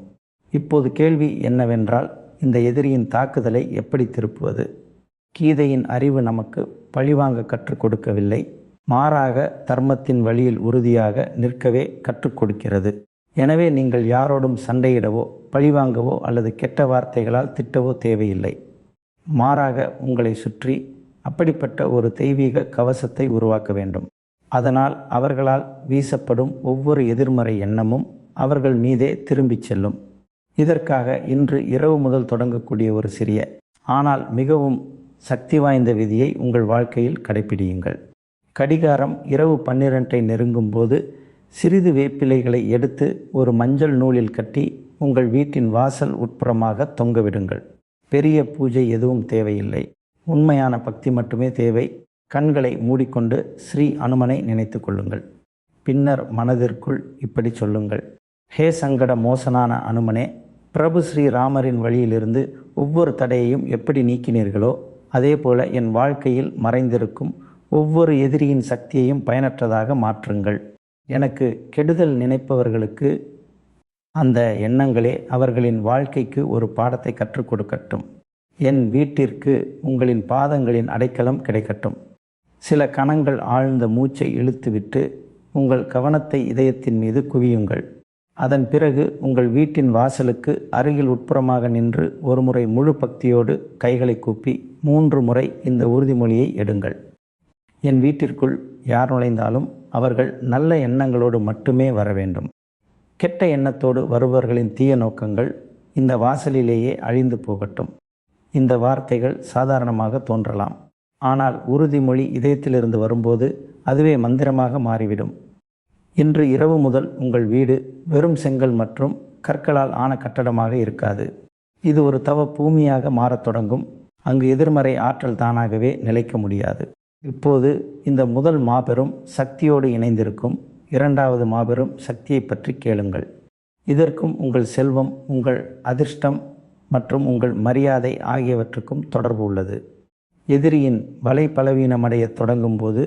இப்போது கேள்வி என்னவென்றால், இந்த எதிரியின் தாக்குதலை எப்படி திருப்புவது? கீதையின் அறிவு நமக்கு பழிவாங்க கற்றுக் கொடுக்கவில்லை, மாறாக தர்மத்தின் வழியில் உறுதியாக நிற்கவே கற்றுக் கொடுக்கிறது. எனவே நீங்கள் யாரோடும் சண்டையிடவோ பழிவாங்கவோ அல்லது கெட்ட வார்த்தைகளால் திட்டவோ தேவையில்லை. மாறாக உங்களை சுற்றி அப்படிப்பட்ட ஒரு தெய்வீக கவசத்தை உருவாக்க வேண்டும். அதனால் அவர்களால் வீசப்படும் ஒவ்வொரு எதிர்மறை எண்ணமும் அவர்கள் மீதே திரும்பிச் செல்லும். இதற்காக இன்று இரவு முதல் தொடங்கக்கூடிய ஒரு சிறிய ஆனால் மிகவும் சக்தி வாய்ந்த விதியை உங்கள் வாழ்க்கையில் கடைப்பிடியுங்கள். கடிகாரம் இரவு 12ஐ நெருங்கும் போது சிறிது வேப்பிலைகளை எடுத்து ஒரு மஞ்சள் நூலில் கட்டி உங்கள் வீட்டின் வாசல் உட்புறமாக தொங்கவிடுங்கள். பெரிய பூஜை எதுவும் தேவையில்லை. உண்மையான பக்தி மட்டுமே தேவை. கண்களை மூடிக்கொண்டு ஸ்ரீ அனுமனை நினைத்து கொள்ளுங்கள். பின்னர் மனதிற்குள் இப்படி சொல்லுங்கள்: ஹே சங்கட மோசனான அனுமனே, பிரபு ஸ்ரீராமரின் வழியிலிருந்து ஒவ்வொரு தடையையும் எப்படி நீக்கினீர்களோ அதேபோல என் வாழ்க்கையில் மறைந்திருக்கும் ஒவ்வொரு எதிரியின் சக்தியையும் பயனற்றதாக மாற்றுங்கள். எனக்கு கெடுதல் நினைப்பவர்களுக்கு அந்த எண்ணங்களே அவர்களின் வாழ்க்கைக்கு ஒரு பாடத்தை கற்றுக் கொடுக்கட்டும். என் வீட்டிற்கு உங்களின் பாதங்களின் அடைக்கலம் கிடைக்கட்டும். சில கணங்கள் ஆழ்ந்த மூச்சை இழுத்துவிட்டு உங்கள் கவனத்தை இதயத்தின் மீது குவியுங்கள். அதன் பிறகு உங்கள் வீட்டின் வாசலுக்கு அருகில் உட்புறமாக நின்று ஒருமுறை முழு பக்தியோடு கைகளை கூப்பி 3 முறை இந்த உறுதிமொழியை எடுங்கள். என் வீட்டிற்குள் யார் நுழைந்தாலும் அவர்கள் நல்ல எண்ணங்களோடு மட்டுமே வர வேண்டும். கெட்ட எண்ணத்தோடு வருபவர்களின் தீய நோக்கங்கள் இந்த வாசலிலேயே அழிந்து போகட்டும். இந்த வார்த்தைகள் சாதாரணமாக தோன்றலாம். ஆனால் உறுதிமொழி இதயத்திலிருந்து வரும்போது அதுவே மந்திரமாக மாறிவிடும். இன்று இரவு முதல் உங்கள் வீடு வெறும் செங்கல் மற்றும் கற்களால் ஆன கட்டடமாக இருக்காது. இது ஒரு தவ பூமியாக மாறத் தொடங்கும். அங்கு எதிர்மறை ஆற்றல் தானாகவே நிலைக்க முடியாது. இப்போது இந்த முதல் மாபெரும் சக்தியோடு இணைந்திருக்கும் 2வது மாபெரும் சக்தியை பற்றி கேளுங்கள். இதற்கும் உங்கள் செல்வம், உங்கள் அதிர்ஷ்டம் மற்றும் உங்கள் மரியாதை ஆகியவற்றுக்கும் தொடர்பு உள்ளது. எதிரியின் வலை பலவீனமடைய தொடங்கும் போது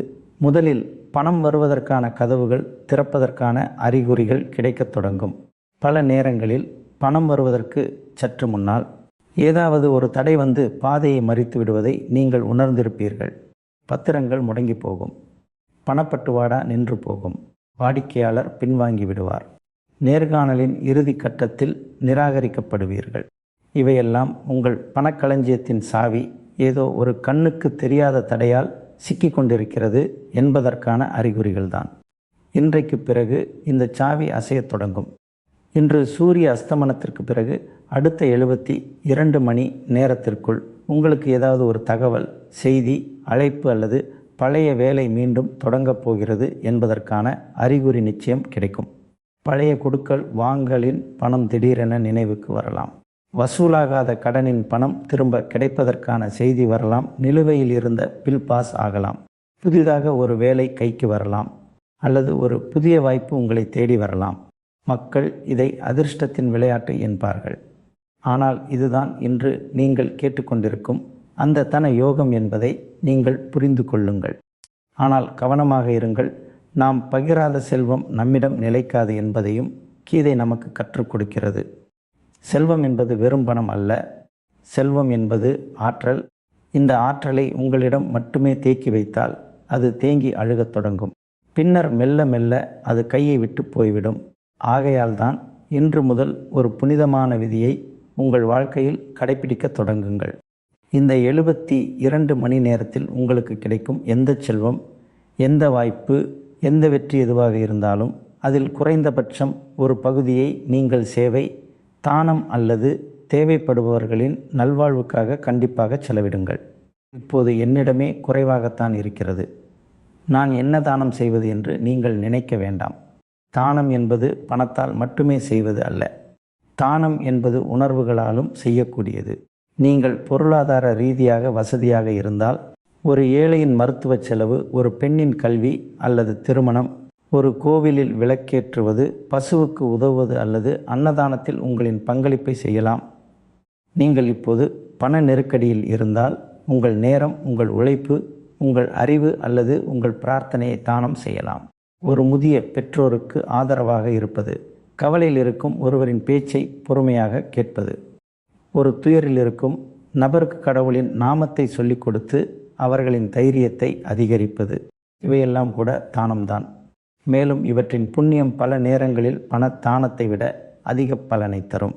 முதலில் பணம் வருவதற்கான கதவுகள் திறப்பதற்கான அறிகுறிகள் கிடைக்கத் தொடங்கும். பல நேரங்களில் பணம் வருவதற்கு சற்று முன்னால் ஏதாவது ஒரு தடை வந்து பாதையை மறித்து விடுவதை நீங்கள் உணர்ந்திருப்பீர்கள். பத்திரங்கள் முடங்கி போகும். பணப்பட்டுவாடா நின்று போகும். வாடிக்கையாளர் பின்வாங்கி விடுவார். நேர்காணலின் இறுதி கட்டத்தில் நிராகரிக்கப்படுவீர்கள். இவையெல்லாம் உங்கள் பணக்களஞ்சியத்தின் சாவி ஏதோ ஒரு கண்ணுக்கு தெரியாத தடையால் சிக்கிக் கொண்டிருக்கிறது என்பதற்கான அறிகுறிகள்தான். இன்றைக்கு பிறகு இந்த சாவி அசையத் தொடங்கும். இன்று சூரிய அஸ்தமனத்திற்கு பிறகு அடுத்த 72 மணி நேரத்திற்குள் உங்களுக்கு ஏதாவது ஒரு தகவல், செய்தி, அழைப்பு அல்லது பழைய வேலை மீண்டும் தொடங்கப் போகிறது என்பதற்கான அறிகுறி நிச்சயம் கிடைக்கும். பழைய கொடுக்கல் வாங்கலின் பணம் திடீரென நினைவுக்கு வரலாம். வசூலாகாத கடனின் பணம் திரும்ப கிடைப்பதற்கான செய்தி வரலாம். நிலுவையில் இருந்த பில் பாஸ் ஆகலாம். புதிதாக ஒரு வேலை கைக்கு வரலாம். அல்லது ஒரு புதிய வாய்ப்பு உங்களை தேடி வரலாம். மக்கள் இதை அதிர்ஷ்டத்தின் விளையாட்டு என்பார்கள். ஆனால் இதுதான் இன்று நீங்கள் கேட்டுக்கொண்டிருக்கும் அந்த தன யோகம் என்பதை நீங்கள் புரிந்து கொள்ளுங்கள். ஆனால் கவனமாக இருங்கள். நாம் பகிராத செல்வம் நம்மிடம் நிலைக்காது என்பதையும் கீதை நமக்கு கற்றுக் கொடுக்கிறது. செல்வம் என்பது வெறும் பணம் அல்ல. செல்வம் என்பது ஆற்றல். இந்த ஆற்றலை உங்களிடம் மட்டுமே தேக்கி வைத்தால் அது தேங்கி அழுகத் தொடங்கும். பின்னர் மெல்ல மெல்ல அது கையை விட்டு போய்விடும். ஆகையால் தான் இன்று முதல் ஒரு புனிதமான விதியை உங்கள் வாழ்க்கையில் கடைபிடிக்க தொடங்குங்கள். இந்த 72 மணி நேரத்தில் உங்களுக்கு கிடைக்கும் எந்த செல்வம், எந்த வாய்ப்பு, எந்த வெற்றி எதுவாக இருந்தாலும் அதில் குறைந்தபட்சம் ஒரு பகுதியை நீங்கள் சேவை, தானம் அல்லது தேவைப்படுபவர்களின் நல்வாழ்வுக்காக கண்டிப்பாக செலவிடுங்கள். இப்போது என்னிடமே குறைவாகத்தான் இருக்கிறது, நான் என்ன தானம் செய்வது என்று நீங்கள் நினைக்க வேண்டாம். தானம் என்பது பணத்தால் மட்டுமே செய்வது அல்ல. தானம் என்பது உணர்வுகளாலும் செய்யக்கூடியது. நீங்கள் பொருளாதார ரீதியாக வசதியாக இருந்தால் ஒரு ஏழையின் மருத்துவ செலவு, ஒரு பெண்ணின் கல்வி அல்லது திருமணம், ஒரு கோவிலில் விளக்கேற்றுவது, பசுவுக்கு உதவுவது அல்லது அன்னதானத்தில் உங்களின் பங்களிப்பை செய்யலாம். நீங்கள் இப்போது பண நெருக்கடியில் இருந்தால் உங்கள் நேரம், உங்கள் உழைப்பு, உங்கள் அறிவு அல்லது உங்கள் பிரார்த்தனையை தானம் செய்யலாம். ஒரு முதிய பெற்றோருக்கு ஆதரவாக இருப்பது, கவலையில் இருக்கும் ஒருவரின் பேச்சை பொறுமையாக கேட்பது, ஒரு துயரில் இருக்கும் நபருக்கு கடவுளின் நாமத்தை சொல்லிக் கொடுத்து அவர்களின் தைரியத்தை அதிகரிப்பது, இவையெல்லாம் கூட தானம்தான். மேலும் இவற்றின் புண்ணியம் பல நேரங்களில் பணத்தானத்தை விட அதிக பலனை தரும்.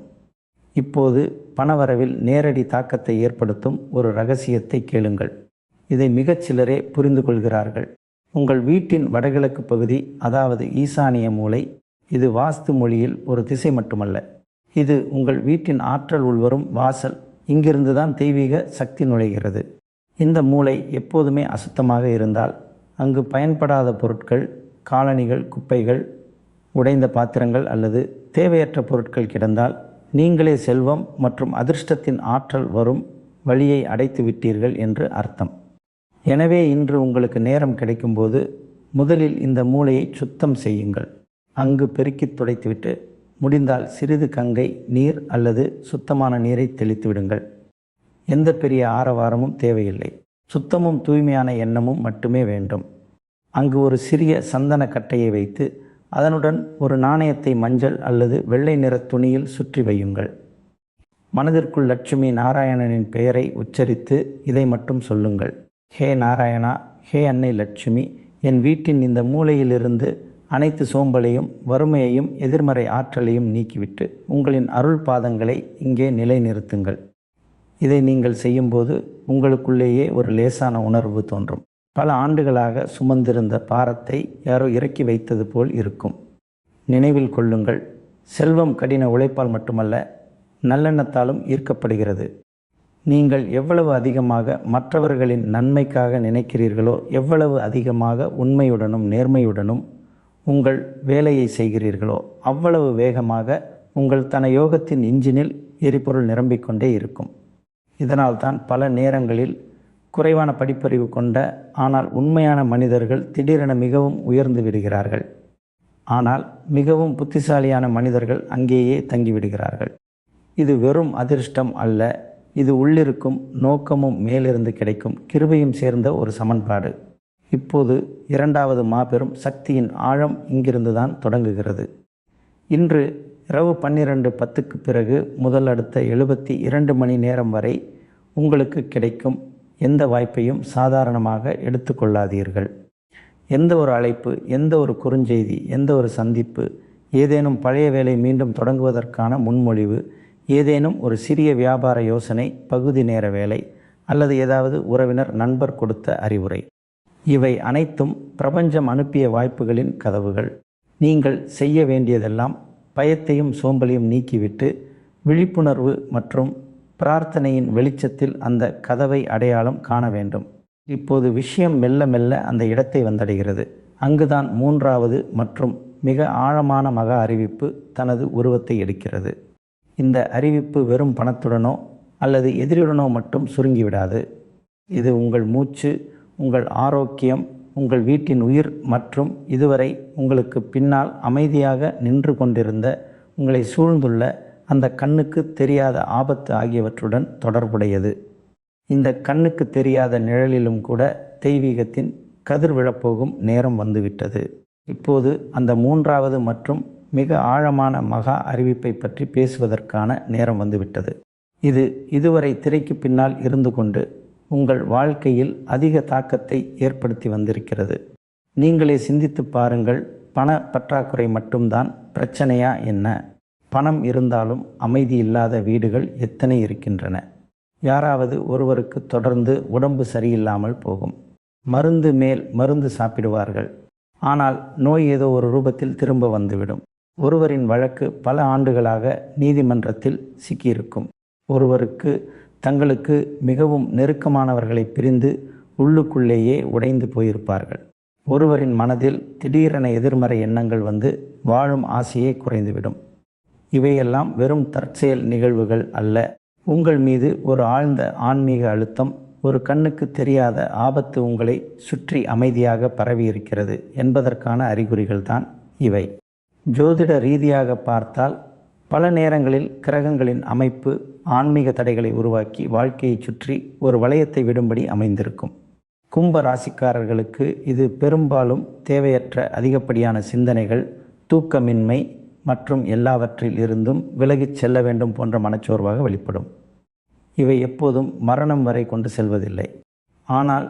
இப்போது பணவரவில் நேரடி தாக்கத்தை ஏற்படுத்தும் ஒரு இரகசியத்தை கேளுங்கள். இதை மிகச் சிலரே புரிந்து கொள்கிறார்கள். உங்கள் வீட்டின் வடகிழக்கு பகுதி, அதாவது ஈசானிய மூலை, இது வாஸ்து மொழியில் ஒரு திசை மட்டுமல்ல, இது உங்கள் வீட்டின் ஆற்றல் உள்வரும் வாசல். இங்கிருந்து தான் தெய்வீக சக்தி நுழைகிறது. இந்த மூலை எப்போதுமே அசுத்தமாக இருந்தால் அங்கு பயன்படாத பொருட்கள், காலணிகள், குப்பைகள், உடைந்த பாத்திரங்கள் அல்லது தேவையற்ற பொருட்கள் கிடந்தால் நீங்களே செல்வம் மற்றும் அதிர்ஷ்டத்தின் ஆற்றல் வரும் வழியை அடைத்து விட்டீர்கள் என்று அர்த்தம். எனவே இன்று உங்களுக்கு நேரம் கிடைக்கும்போது முதலில் இந்த மூலையை சுத்தம் செய்யுங்கள். அங்கு பெருக்கி துடைத்துவிட்டு முடிந்தால் சிறிது கங்கை நீர் அல்லது சுத்தமான நீரை தெளித்து விடுங்கள். எந்த பெரிய ஆரவாரமும் தேவையில்லை. சுத்தமும் தூய்மையான எண்ணமும் மட்டுமே வேண்டும். அங்கு ஒரு சிறிய சந்தன கட்டையை வைத்து அதனுடன் ஒரு நாணயத்தை மஞ்சள் அல்லது வெள்ளை நிற துணியில் சுற்றி வையுங்கள். மனதிற்குள் லட்சுமி நாராயணனின் பெயரை உச்சரித்து இதை மட்டும் சொல்லுங்கள். ஹே நாராயணா, ஹே அன்னை லட்சுமி, என் வீட்டின் இந்த மூலையிலிருந்து அனைத்து சோம்பலையும் வறுமையையும் எதிர்மறை ஆற்றலையும் நீக்கிவிட்டு உங்களின் அருள் பாதங்களை இங்கே நிலைநிறுத்துங்கள். இதை நீங்கள் செய்யும்போது உங்களுக்குள்ளேயே ஒரு லேசான உணர்வு தோன்றும். பல ஆண்டுகளாக சுமந்திருந்த பாரத்தை யாரோ இறக்கி வைத்தது போல் இருக்கும். நினைவில் கொள்ளுங்கள், செல்வம் கடின உழைப்பால் மட்டுமல்ல, நல்லெண்ணத்தாலும் ஈர்க்கப்படுகிறது. நீங்கள் எவ்வளவு அதிகமாக மற்றவர்களின் நன்மைக்காக நினைக்கிறீர்களோ, எவ்வளவு அதிகமாக உண்மையுடனும் நேர்மையுடனும் உங்கள் வேலையை செய்கிறீர்களோ, அவ்வளவு வேகமாக உங்கள் தன யோகத்தின் இன்ஜினில் எரிபொருள் நிரம்பிக்கொண்டே இருக்கும். இதனால்தான் பல நேரங்களில் குறைவான படிப்பறிவு கொண்ட ஆனால் உண்மையான மனிதர்கள் திடீரென மிகவும் உயர்ந்து விடுகிறார்கள். ஆனால் மிகவும் புத்திசாலியான மனிதர்கள் அங்கேயே தங்கிவிடுகிறார்கள். இது வெறும் அதிர்ஷ்டம் அல்ல, இது உள்ளிருக்கும் நோக்கமும் மேலிருந்து கிடைக்கும் கிருபையும் சேர்ந்த ஒரு சமன்பாடு. இப்போது இரண்டாவது மாபெரும் சக்தியின் ஆழம் இங்கிருந்து தான் தொடங்குகிறது. இன்று இரவு 12:10க்கு பிறகு முதல் அடுத்த 72 மணி நேரம் வரை உங்களுக்கு கிடைக்கும் எந்த வாய்ப்பையும் சாதாரணமாக எடுத்துக்கொள்ளாதீர்கள். எந்த ஒரு அழைப்பு, எந்த ஒரு குறுஞ்செய்தி, எந்த ஒரு சந்திப்பு, ஏதேனும் பழைய வேலை மீண்டும் தொடங்குவதற்கான முன்மொழிவு, ஏதேனும் ஒரு சிறிய வியாபார யோசனை, பகுதி நேர வேலை அல்லது ஏதாவது உறவினர் நண்பர் கொடுத்த அறிவுரை, இவை அனைத்தும் பிரபஞ்சம் அனுப்பிய வாய்ப்புகளின் கதவுகள். நீங்கள் செய்ய வேண்டியதெல்லாம் பயத்தையும் சோம்பலையும் நீக்கிவிட்டு விழிப்புணர்வு மற்றும் பிரார்த்தனையின் வெளிச்சத்தில் அந்த கதவை அடையாளம் காண வேண்டும். இப்போது விஷயம் மெல்ல மெல்ல அந்த இடத்தை வந்தடைகிறது. அங்குதான் மூன்றாவது மற்றும் மிக ஆழமான மகா அறிவிப்பு தனது உருவத்தை எடுக்கிறது. இந்த அறிவிப்பு வெறும் பணத்துடனோ அல்லது எதிரியுடனோ மட்டும் சுருங்கிவிடாது. இது உங்கள் மூச்சு, உங்கள் ஆரோக்கியம், உங்கள் வீட்டின் உயிர் மற்றும் இதுவரை உங்களுக்கு பின்னால் அமைதியாக நின்று கொண்டிருந்த உங்களை சூழ்ந்துள்ள அந்த கண்ணுக்கு தெரியாத ஆபத்து ஆகியவற்றுடன் தொடர்புடையது. இந்த கண்ணுக்கு தெரியாத நிழலிலும் கூட தெய்வீகத்தின் கதிர் விழப்போகும் நேரம் வந்துவிட்டது. இப்போது அந்த மூன்றாவது மற்றும் மிக ஆழமான மகா அறிவிப்பை பற்றி பேசுவதற்கான நேரம் வந்துவிட்டது. இது இதுவரை திரைக்கு பின்னால் இருந்து கொண்டு உங்கள் வாழ்க்கையில் அதிக தாக்கத்தை ஏற்படுத்தி வந்திருக்கிறது. நீங்களே சிந்தித்து பாருங்கள், பண பற்றாக்குறை மட்டும்தான் பிரச்சனையா என்ன? பணம் இருந்தாலும் அமைதி இல்லாத வீடுகள் எத்தனை இருக்கின்றன. யாராவது ஒருவருக்கு தொடர்ந்து உடம்பு சரியில்லாமல் போகும். மருந்து மேல் மருந்து சாப்பிடுவார்கள், ஆனால் நோய் ஏதோ ஒரு ரூபத்தில் திரும்ப வந்துவிடும். ஒருவரின் வழக்கு பல ஆண்டுகளாக நீதிமன்றத்தில் சிக்கியிருக்கும். ஒருவருக்கு தங்களுக்கு மிகவும் நெருக்கமானவர்களை பிரிந்து உள்ளுக்குள்ளேயே உடைந்து போயிருப்பார்கள். ஒருவரின் மனதில் திடீரென எதிர்மறை எண்ணங்கள் வந்து வாழும் ஆசையே குறைந்துவிடும். இவையெல்லாம் வெறும் தற்செயல் நிகழ்வுகள் அல்ல. உங்கள் மீது ஒரு ஆழ்ந்த ஆன்மீக அழுத்தம், ஒரு கண்ணுக்கு தெரியாத ஆபத்து உங்களை சுற்றி அமைதியாக பரவியிருக்கிறது என்பதற்கான அறிகுறிகள்தான் இவை. ஜோதிட ரீதியாக பார்த்தால் பல நேரங்களில் கிரகங்களின் அமைப்பு ஆன்மீக தடைகளை உருவாக்கி வாழ்க்கையை சுற்றி ஒரு வளையத்தை விடும்படி அமைந்திருக்கும். கும்ப ராசிக்காரர்களுக்கு இது பெரும்பாலும் தேவையற்ற அதிகப்படியான சிந்தனைகள், தூக்கமின்மை மற்றும் எல்லாவற்றில் இருந்தும் விலகிச் செல்ல வேண்டும் போன்ற மனச்சோர்வாக வெளிப்படும். இவை எப்போதும் மரணம் வரை கொண்டு செல்வதில்லை, ஆனால்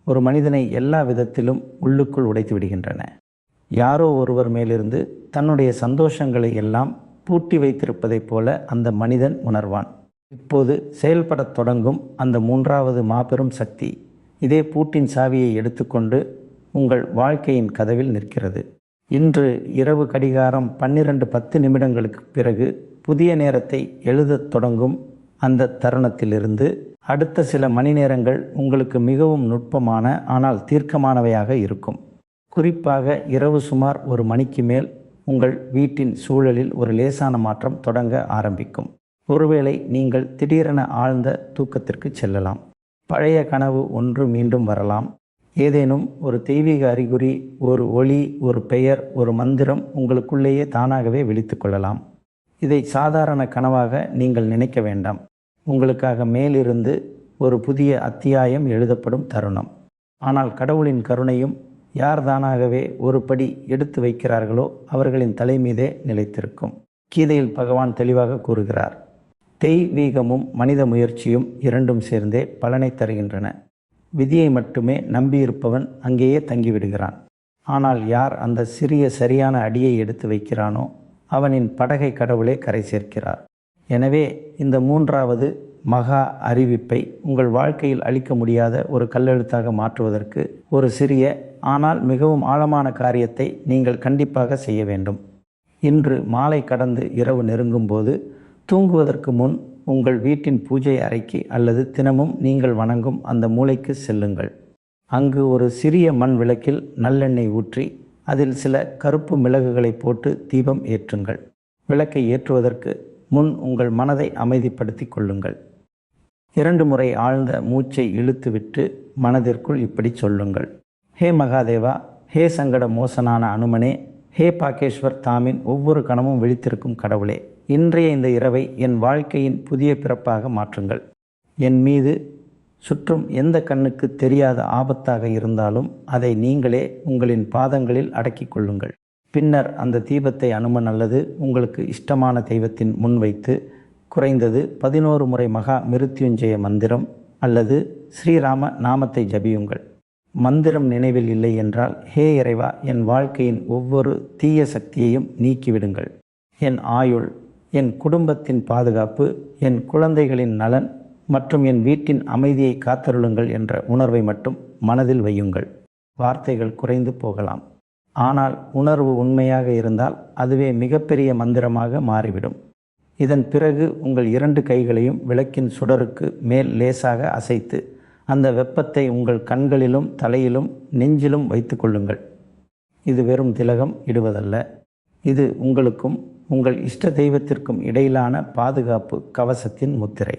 ஒரு மனிதனை எல்லா விதத்திலும் உள்ளுக்குள் உடைத்து விடுகின்றன. யாரோ ஒருவர் மேலிருந்து தன்னுடைய சந்தோஷங்களை எல்லாம் பூட்டி வைத்திருப்பதைப் போல அந்த மனிதன் உணர்வான். இப்போது செயல்படத் தொடங்கும் அந்த மூன்றாவது மாபெரும் சக்தி இதே பூட்டின் சாவியை எடுத்துக்கொண்டு உங்கள் வாழ்க்கையின் கதவில் நிற்கிறது. இன்று இரவு கடிகாரம் 12:10 பிறகு புதிய நேரத்தை எழுதத் தொடங்கும் அந்த தருணத்திலிருந்து அடுத்த சில மணி நேரங்கள் உங்களுக்கு மிகவும் நுட்பமான ஆனால் தீர்க்கமானவையாக இருக்கும். குறிப்பாக இரவு சுமார் 1 மணிக்கு மேல் உங்கள் வீட்டின் சூழலில் ஒரு லேசான மாற்றம் தொடங்க ஆரம்பிக்கும். ஒருவேளை நீங்கள் திடீரென ஆழ்ந்த தூக்கத்திற்கு செல்லலாம். பழைய கனவு ஒன்று மீண்டும் வரலாம். ஏதேனும் ஒரு தெய்வீக அறிகுறி, ஒரு ஒளி, ஒரு பெயர், ஒரு மந்திரம் உங்களுக்குள்ளேயே தானாகவே விழித்து கொள்ளலாம். இதை சாதாரண கனவாக நீங்கள் நினைக்க வேண்டாம். உங்களுக்காக மேலிருந்து ஒரு புதிய அத்தியாயம் எழுதப்படும் தருணம். ஆனால் கடவுளின் கருணையும் யார் தானாகவே ஒரு படி எடுத்து வைக்கிறார்களோ அவர்களின் தலைமீதே நிலைத்திருக்கும். கீதையில் பகவான் தெளிவாக கூறுகிறார், தெய்வீகமும் மனித முயற்சியும் இரண்டும் சேர்ந்தே பலனை தருகின்றன. விதியை மட்டுமே நம்பியிருப்பவன் அங்கேயே தங்கிவிடுகிறான். ஆனால் யார் அந்த சிறிய சரியான அடியை எடுத்து வைக்கிறானோ அவனின் படகை கடவுளே கரை சேர்க்கிறார். எனவே இந்த 3வது மகா அறிவிப்பை உங்கள் வாழ்க்கையில் அளிக்க முடியாத ஒரு கல்லெழுத்தாக மாற்றுவதற்கு ஒரு சிறிய ஆனால் மிகவும் ஆழமான காரியத்தை நீங்கள் கண்டிப்பாக செய்ய வேண்டும். இன்று மாலை கடந்து இரவு நெருங்கும் போது தூங்குவதற்கு முன் உங்கள் வீட்டின் பூஜை அறைக்கு அல்லது தினமும் நீங்கள் வணங்கும் அந்த மூலைக்கு செல்லுங்கள். அங்கு ஒரு சிறிய மண் விளக்கில் நல்லெண்ணெய் ஊற்றி அதில் சில கருப்பு மிளகுகளை போட்டு தீபம் ஏற்றுங்கள். விளக்கை ஏற்றுவதற்கு முன் உங்கள் மனதை அமைதிப்படுத்தி கொள்ளுங்கள். 2 முறை ஆழ்ந்த மூச்சை இழுத்துவிட்டு மனதிற்குள் இப்படி சொல்லுங்கள், ஹே மகாதேவா, ஹே சங்கட மோசனான அனுமனே, ஹே பாகேஸ்வர் தாமின் ஒவ்வொரு கணமும் விழித்திருக்கும் கடவுளே, இன்றைய இந்த இரவை என் வாழ்க்கையின் புதிய பிறப்பாக மாற்றுங்கள். என் மீது சுற்றும் எந்த கண்ணுக்கு தெரியாத ஆபத்தாக இருந்தாலும் அதை நீங்களே உங்களின் பாதங்களில் அடக்கி கொள்ளுங்கள். பின்னர் அந்த தீபத்தை அனுமன் அல்லது உங்களுக்கு இஷ்டமான தெய்வத்தின் முன் வைத்து குறைந்தது 11 முறை மகா மிருத்யுஞ்சய மந்திரம் அல்லது ஸ்ரீராம நாமத்தை ஜபியுங்கள். மந்திரம் நினைவில் இல்லை என்றால், ஹே இறைவா, என் வாழ்க்கையின் ஒவ்வொரு தீய சக்தியையும் நீக்கிவிடுங்கள். என் ஆயுள், என் குடும்பத்தின் பாதுகாப்பு, என் குழந்தைகளின் நலன் மற்றும் என் வீட்டின் அமைதியை காத்தருளுங்கள் என்ற உணர்வை மட்டும் மனதில் வையுங்கள். வார்த்தைகள் குறைந்து போகலாம், ஆனால் உணர்வு உண்மையாக இருந்தால் அதுவே மிகப்பெரிய மந்திரமாக மாறிவிடும். இதன் பிறகு உங்கள் 2 கைகளையும் விளக்கின் சுடருக்கு மேல் லேசாக அசைத்து அந்த வெப்பத்தை உங்கள் கண்களிலும் தலையிலும் நெஞ்சிலும் வைத்து கொள்ளுங்கள். இது வெறும் திலகம் இடுவதல்ல, இது உங்களுக்கும் உங்கள் இஷ்ட தெய்வத்திற்கும் இடையிலான பாதுகாப்பு கவசத்தின் முத்திரை.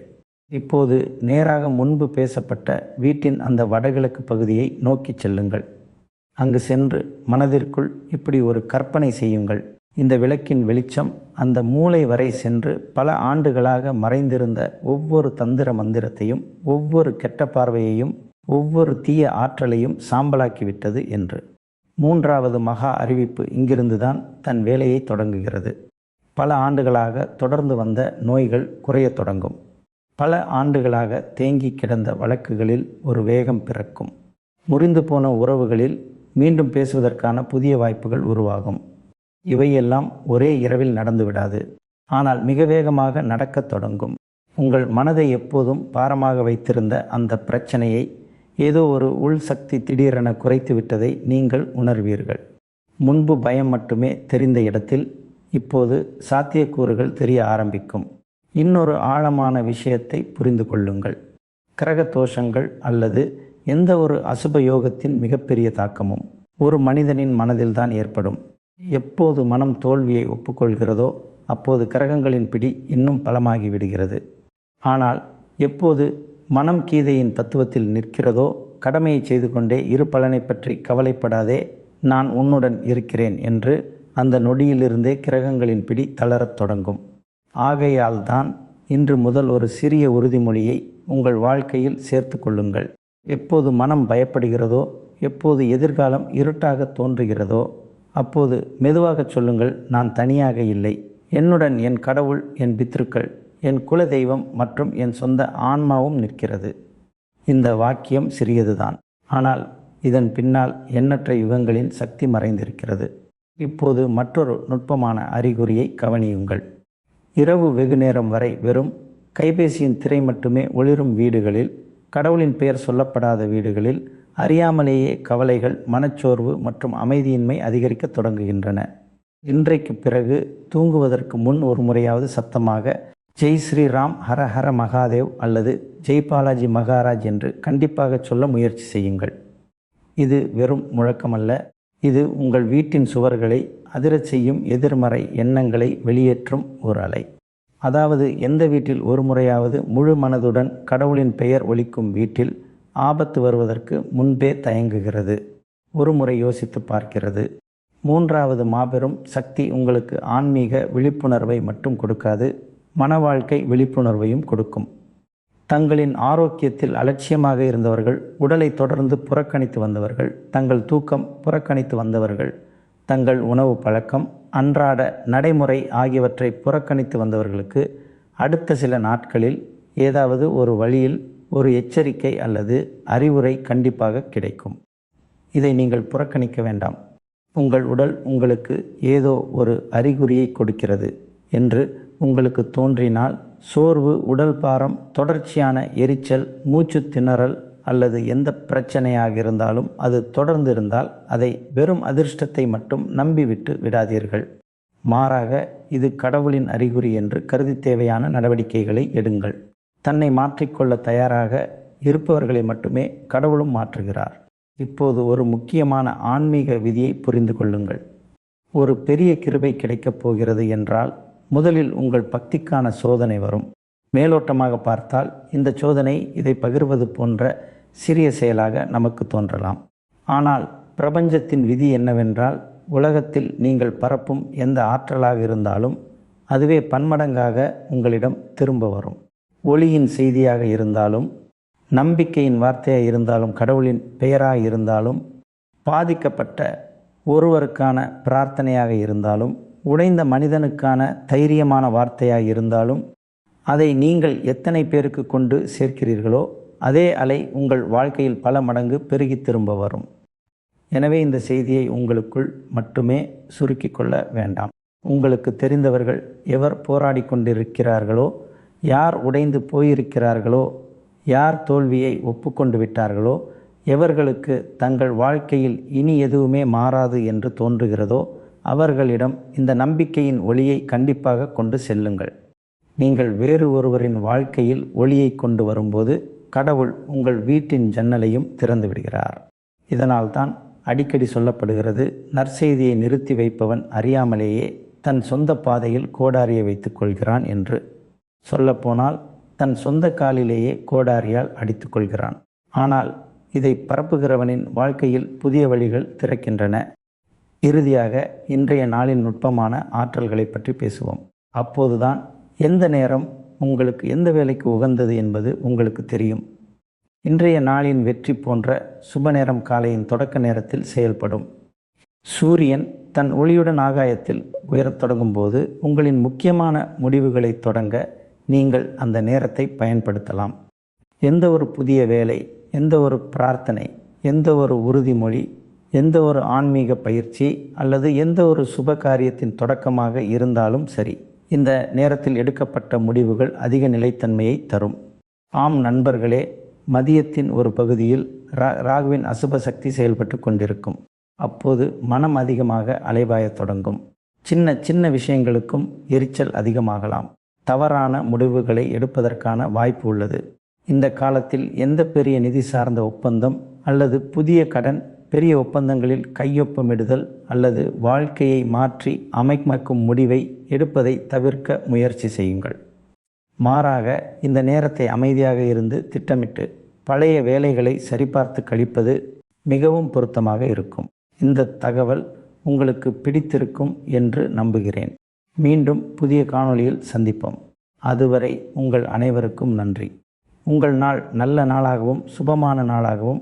இப்போது நேராக முன்பு பேசப்பட்ட வீட்டின் அந்த வடகிழக்கு பகுதியை நோக்கி செல்லுங்கள். அங்கு சென்று மனதிற்குள் இப்படி ஒரு கற்பனை செய்யுங்கள். இந்த விளக்கின் வெளிச்சம் அந்த மூலை வரை சென்று பல ஆண்டுகளாக மறைந்திருந்த ஒவ்வொரு தந்திர மந்திரத்தையும், ஒவ்வொரு கெட்ட பார்வையையும், ஒவ்வொரு தீய ஆற்றலையும் சாம்பலாக்கிவிட்டது என்று. 3வது மகா அறிவிப்பு இங்கிருந்துதான் தன் வேலையை தொடங்குகிறது. பல ஆண்டுகளாக தொடர்ந்து வந்த நோய்கள் குறையத் தொடங்கும். பல ஆண்டுகளாக தேங்கி கிடந்த வழக்குகளில் ஒரு வேகம் பிறக்கும். முறிந்து போன உறவுகளில் மீண்டும் பேசுவதற்கான புதிய வாய்ப்புகள் உருவாகும். இவையெல்லாம் ஒரே இரவில் நடந்துவிடாது, ஆனால் மிக வேகமாக நடக்கத் தொடங்கும். உங்கள் மனதை எப்போதும் பாரமாக வைத்திருந்த அந்த பிரச்சனையை ஏதோ ஒரு உள் சக்தி திடீரென குறைத்து விட்டதை நீங்கள் உணர்வீர்கள். முன்பு பயம் மட்டுமே தெரிந்த இடத்தில் இப்போது சாத்தியக்கூறுகள் தெரிய ஆரம்பிக்கும். இன்னொரு ஆழமான விஷயத்தை புரிந்து கொள்ளுங்கள். கிரக தோஷங்கள் அல்லது எந்த ஒரு அசுப யோகத்தின் மிகப்பெரிய தாக்கமும் ஒரு மனிதனின் மனதில்தான் ஏற்படும். எப்போது மனம் தோல்வியை ஒப்புக்கொள்கிறதோ அப்போது கிரகங்களின் பிடி இன்னும் பலமாகி விடுகிறது. ஆனால் எப்போது மனம் கீதையின் தத்துவத்தில் நிற்கிறதோ, கடமையை செய்து கொண்டே இரு பலனை பற்றி கவலைப்படாதே, நான் உன்னுடன் இருக்கிறேன் என்று அந்த நொடியிலிருந்தே கிரகங்களின் பிடி தளரத் தொடங்கும். ஆகையால் தான் இன்று முதல் ஒரு சிறிய உறுதிமொழியை உங்கள் வாழ்க்கையில் சேர்த்து கொள்ளுங்கள். எப்போது மனம் பயப்படுகிறதோ, எப்போது எதிர்காலம் இருட்டாக தோன்றுகிறதோ அப்போது மெதுவாக சொல்லுங்கள், நான் தனியாக இல்லை. என்னுடன் என் கடவுள், என் பித்ருக்கள், என் குல தெய்வம் மற்றும் என் சொந்த ஆன்மாவும் நிற்கிறது. இந்த வாக்கியம் சிறியதுதான், ஆனால் இதன் பின்னால் எண்ணற்ற யுகங்களின் சக்தி மறைந்திருக்கிறது. இப்போது மற்றொரு நுட்பமான அறிகுறியை கவனியுங்கள். இரவு வெகு நேரம் வரை வெறும் கைபேசியின் திரை மட்டுமே ஒளிரும் வீடுகளில், கடவுளின் பெயர் சொல்லப்படாத வீடுகளில் அறியாமலேயே கவலைகள், மனச்சோர்வு மற்றும் அமைதியின்மை அதிகரிக்க தொடங்குகின்றன. இன்றைக்கு பிறகு தூங்குவதற்கு முன் ஒரு முறையாவது சத்தமாக ஜெய் ஸ்ரீராம், ஹர ஹர மகாதேவ் அல்லது ஜெய் பாலாஜி மகாராஜ் என்று கண்டிப்பாக சொல்ல முயற்சி செய்யுங்கள். இது வெறும் முழக்கமல்ல, இது உங்கள் வீட்டின் சுவர்களை அதிரச் செய்யும் எதிர்மறை எண்ணங்களை வெளியேற்றும் ஒரு அலை. அதாவது எந்த வீட்டில் ஒரு முறையாவது முழு மனதுடன் கடவுளின் பெயர் ஒலிக்கும் வீட்டில் ஆபத்து வருவதற்கு முன்பே தயங்குகிறது, ஒரு முறை யோசித்து பார்க்கிறது. மூன்றாவது மாபெரும் சக்தி உங்களுக்கு ஆன்மீக விழிப்புணர்வை மட்டும் கொடுக்காது, மன வாழ்க்கை விழிப்புணர்வையும் கொடுக்கும். தங்களின் ஆரோக்கியத்தில் அலட்சியமாக இருந்தவர்கள், உடலை தொடர்ந்து புறக்கணித்து வந்தவர்கள், தங்கள் தூக்கம் புறக்கணித்து வந்தவர்கள், தங்கள் உணவு பழக்கம், அன்றாட நடைமுறை ஆகியவற்றை புறக்கணித்து வந்தவர்களுக்கு அடுத்த சில நாட்களில் ஏதாவது ஒரு வழியில் ஒரு எச்சரிக்கை அல்லது அறிவுரை கண்டிப்பாக கிடைக்கும். இதை நீங்கள் புறக்கணிக்க வேண்டாம். உங்கள் உடல் உங்களுக்கு ஏதோ ஒரு அறிகுறியை கொடுக்கிறது என்று உங்களுக்கு தோன்றினால், சோர்வு, உடல் பாரம், தொடர்ச்சியான எரிச்சல், மூச்சு திணறல் அல்லது எந்த பிரச்சனையாக இருந்தாலும் அது தொடர்ந்து இருந்தால் அதை வெறும் அதிர்ஷ்டத்தை மட்டும் நம்பிவிட்டு விடாதீர்கள். மாறாக இது கடவுளின் அறிகுறி என்று கருதி தேவையான நடவடிக்கைகளை எடுங்கள். தன்னை மாற்றிக்கொள்ள தயாராக இருப்பவர்களை மட்டுமே கடவுளும் மாற்றுகிறார். இப்போது ஒரு முக்கியமான ஆன்மீக விதியை புரிந்து கொள்ளுங்கள். ஒரு பெரிய கிருபை கிடைக்கப் போகிறது என்றால் முதலில் உங்கள் பக்திக்கான சோதனை வரும். மேலோட்டமாக பார்த்தால் இந்த சோதனை இதை பகிர்வது போன்ற சிறிய செயலாக நமக்கு தோன்றலாம். ஆனால் பிரபஞ்சத்தின் விதி என்னவென்றால், உலகத்தில் நீங்கள் பரப்பும் எந்த ஆற்றலாக இருந்தாலும் அதுவே பன்மடங்காக உங்களிடம் திரும்ப வரும். ஒளியின் செய்தியாக இருந்தாலும், நம்பிக்கையின் வார்த்தையாக இருந்தாலும், கடவுளின் பெயராக இருந்தாலும், பாதிக்கப்பட்ட ஒருவருக்கான பிரார்த்தனையாக இருந்தாலும், உடைந்த மனிதனுக்கான தைரியமான வார்த்தையாக இருந்தாலும், அதை நீங்கள் எத்தனை பேருக்கு கொண்டு சேர்க்கிறீர்களோ அதே அலை உங்கள் வாழ்க்கையில் பல மடங்கு பெருகி திரும்ப வரும். எனவே இந்த செய்தியை உங்களுக்குள் மட்டுமே சுருக்கி கொள்ள வேண்டாம். உங்களுக்கு தெரிந்தவர்கள் எவர் போராடி கொண்டிருக்கிறார்களோ, யார் உடைந்து போயிருக்கிறார்களோ, யார் தோல்வியை ஒப்புக்கொண்டு விட்டார்களோ, எவர்களுக்கு தங்கள் வாழ்க்கையில் இனி எதுவுமே மாறாது என்று தோன்றுகிறதோ அவர்களிடம் இந்த நம்பிக்கையின் ஒளியை கண்டிப்பாக கொண்டு செல்லுங்கள். நீங்கள் வேறு ஒருவரின் வாழ்க்கையில் ஒளியை கொண்டு வரும்போது கடவுள் உங்கள் வீட்டின் ஜன்னலையும் திறந்து விடுகிறார். இதனால்தான் அடிக்கடி சொல்லப்படுகிறது, நற்செய்தியை நிறுத்தி வைப்பவன் அறியாமலேயே தன் சொந்த பாதையில் கோடாரியை வைத்துக் கொள்கிறான் என்று. சொல்லப்போனால் தன் சொந்த காலிலேயே கோடாரியால் அடித்து கொள்கிறான். ஆனால் இதை பரப்புகிறவனின் வாழ்க்கையில் புதிய வழிகள் திறக்கின்றன. இறுதியாக இன்றைய நாளின் நுட்பமான ஆற்றல்களை பற்றி பேசுவோம். அப்போதுதான் எந்த நேரம் உங்களுக்கு எந்த வேலைக்கு உகந்தது என்பது உங்களுக்கு தெரியும். இன்றைய நாளின் வெற்றி போன்ற சுப நேரம் காலையின் தொடக்க நேரத்தில் செயல்படும். சூரியன் தன் ஒளியுடன் ஆகாயத்தில் உயரத் தொடங்கும் போது உங்களின் முக்கியமான முடிவுகளை தொடங்க நீங்கள் அந்த நேரத்தை பயன்படுத்தலாம். எந்த ஒரு புதிய வேலை, எந்த ஒரு பிரார்த்தனை, எந்த ஒரு உறுதிமொழி, எந்த ஒரு ஆன்மீக பயிற்சி அல்லது எந்த ஒரு சுப காரியத்தின் தொடக்கமாக இருந்தாலும் சரி, இந்த நேரத்தில் எடுக்கப்பட்ட முடிவுகள் அதிக நிலைத்தன்மையை தரும். ஆம் நண்பர்களே, மதியத்தின் ஒரு பகுதியில் ராகுவின் அசுப சக்தி செயல்பட்டு கொண்டிருக்கும். அப்போது மனம் அதிகமாக அலைபாயத் தொடங்கும். சின்ன சின்ன விஷயங்களுக்கும் எரிச்சல் அதிகமாகலாம். தவறான முடிவுகளை எடுப்பதற்கான வாய்ப்பு உள்ளது. இந்த காலத்தில் எந்த பெரிய நிதி சார்ந்த ஒப்பந்தம் அல்லது புதிய கடன், பெரிய ஒப்பந்தங்களில் கையொப்பமிடுதல் அல்லது வாழ்க்கையை மாற்றி அமைக்கும் முடிவை எடுப்பதை தவிர்க்க முயற்சி செய்யுங்கள். மாறாக இந்த நேரத்தை அமைதியாக இருந்து திட்டமிட்டு பழைய வேலைகளை சரிபார்த்து கழிப்பது மிகவும் பொருத்தமாக இருக்கும். இந்த தகவல் உங்களுக்கு பிடித்திருக்கும் என்று நம்புகிறேன். மீண்டும் புதிய காணொளியில் சந்திப்போம். அதுவரை உங்கள் அனைவருக்கும் நன்றி. உங்கள் நாள் நல்ல நாளாகவும் சுபமான நாளாகவும்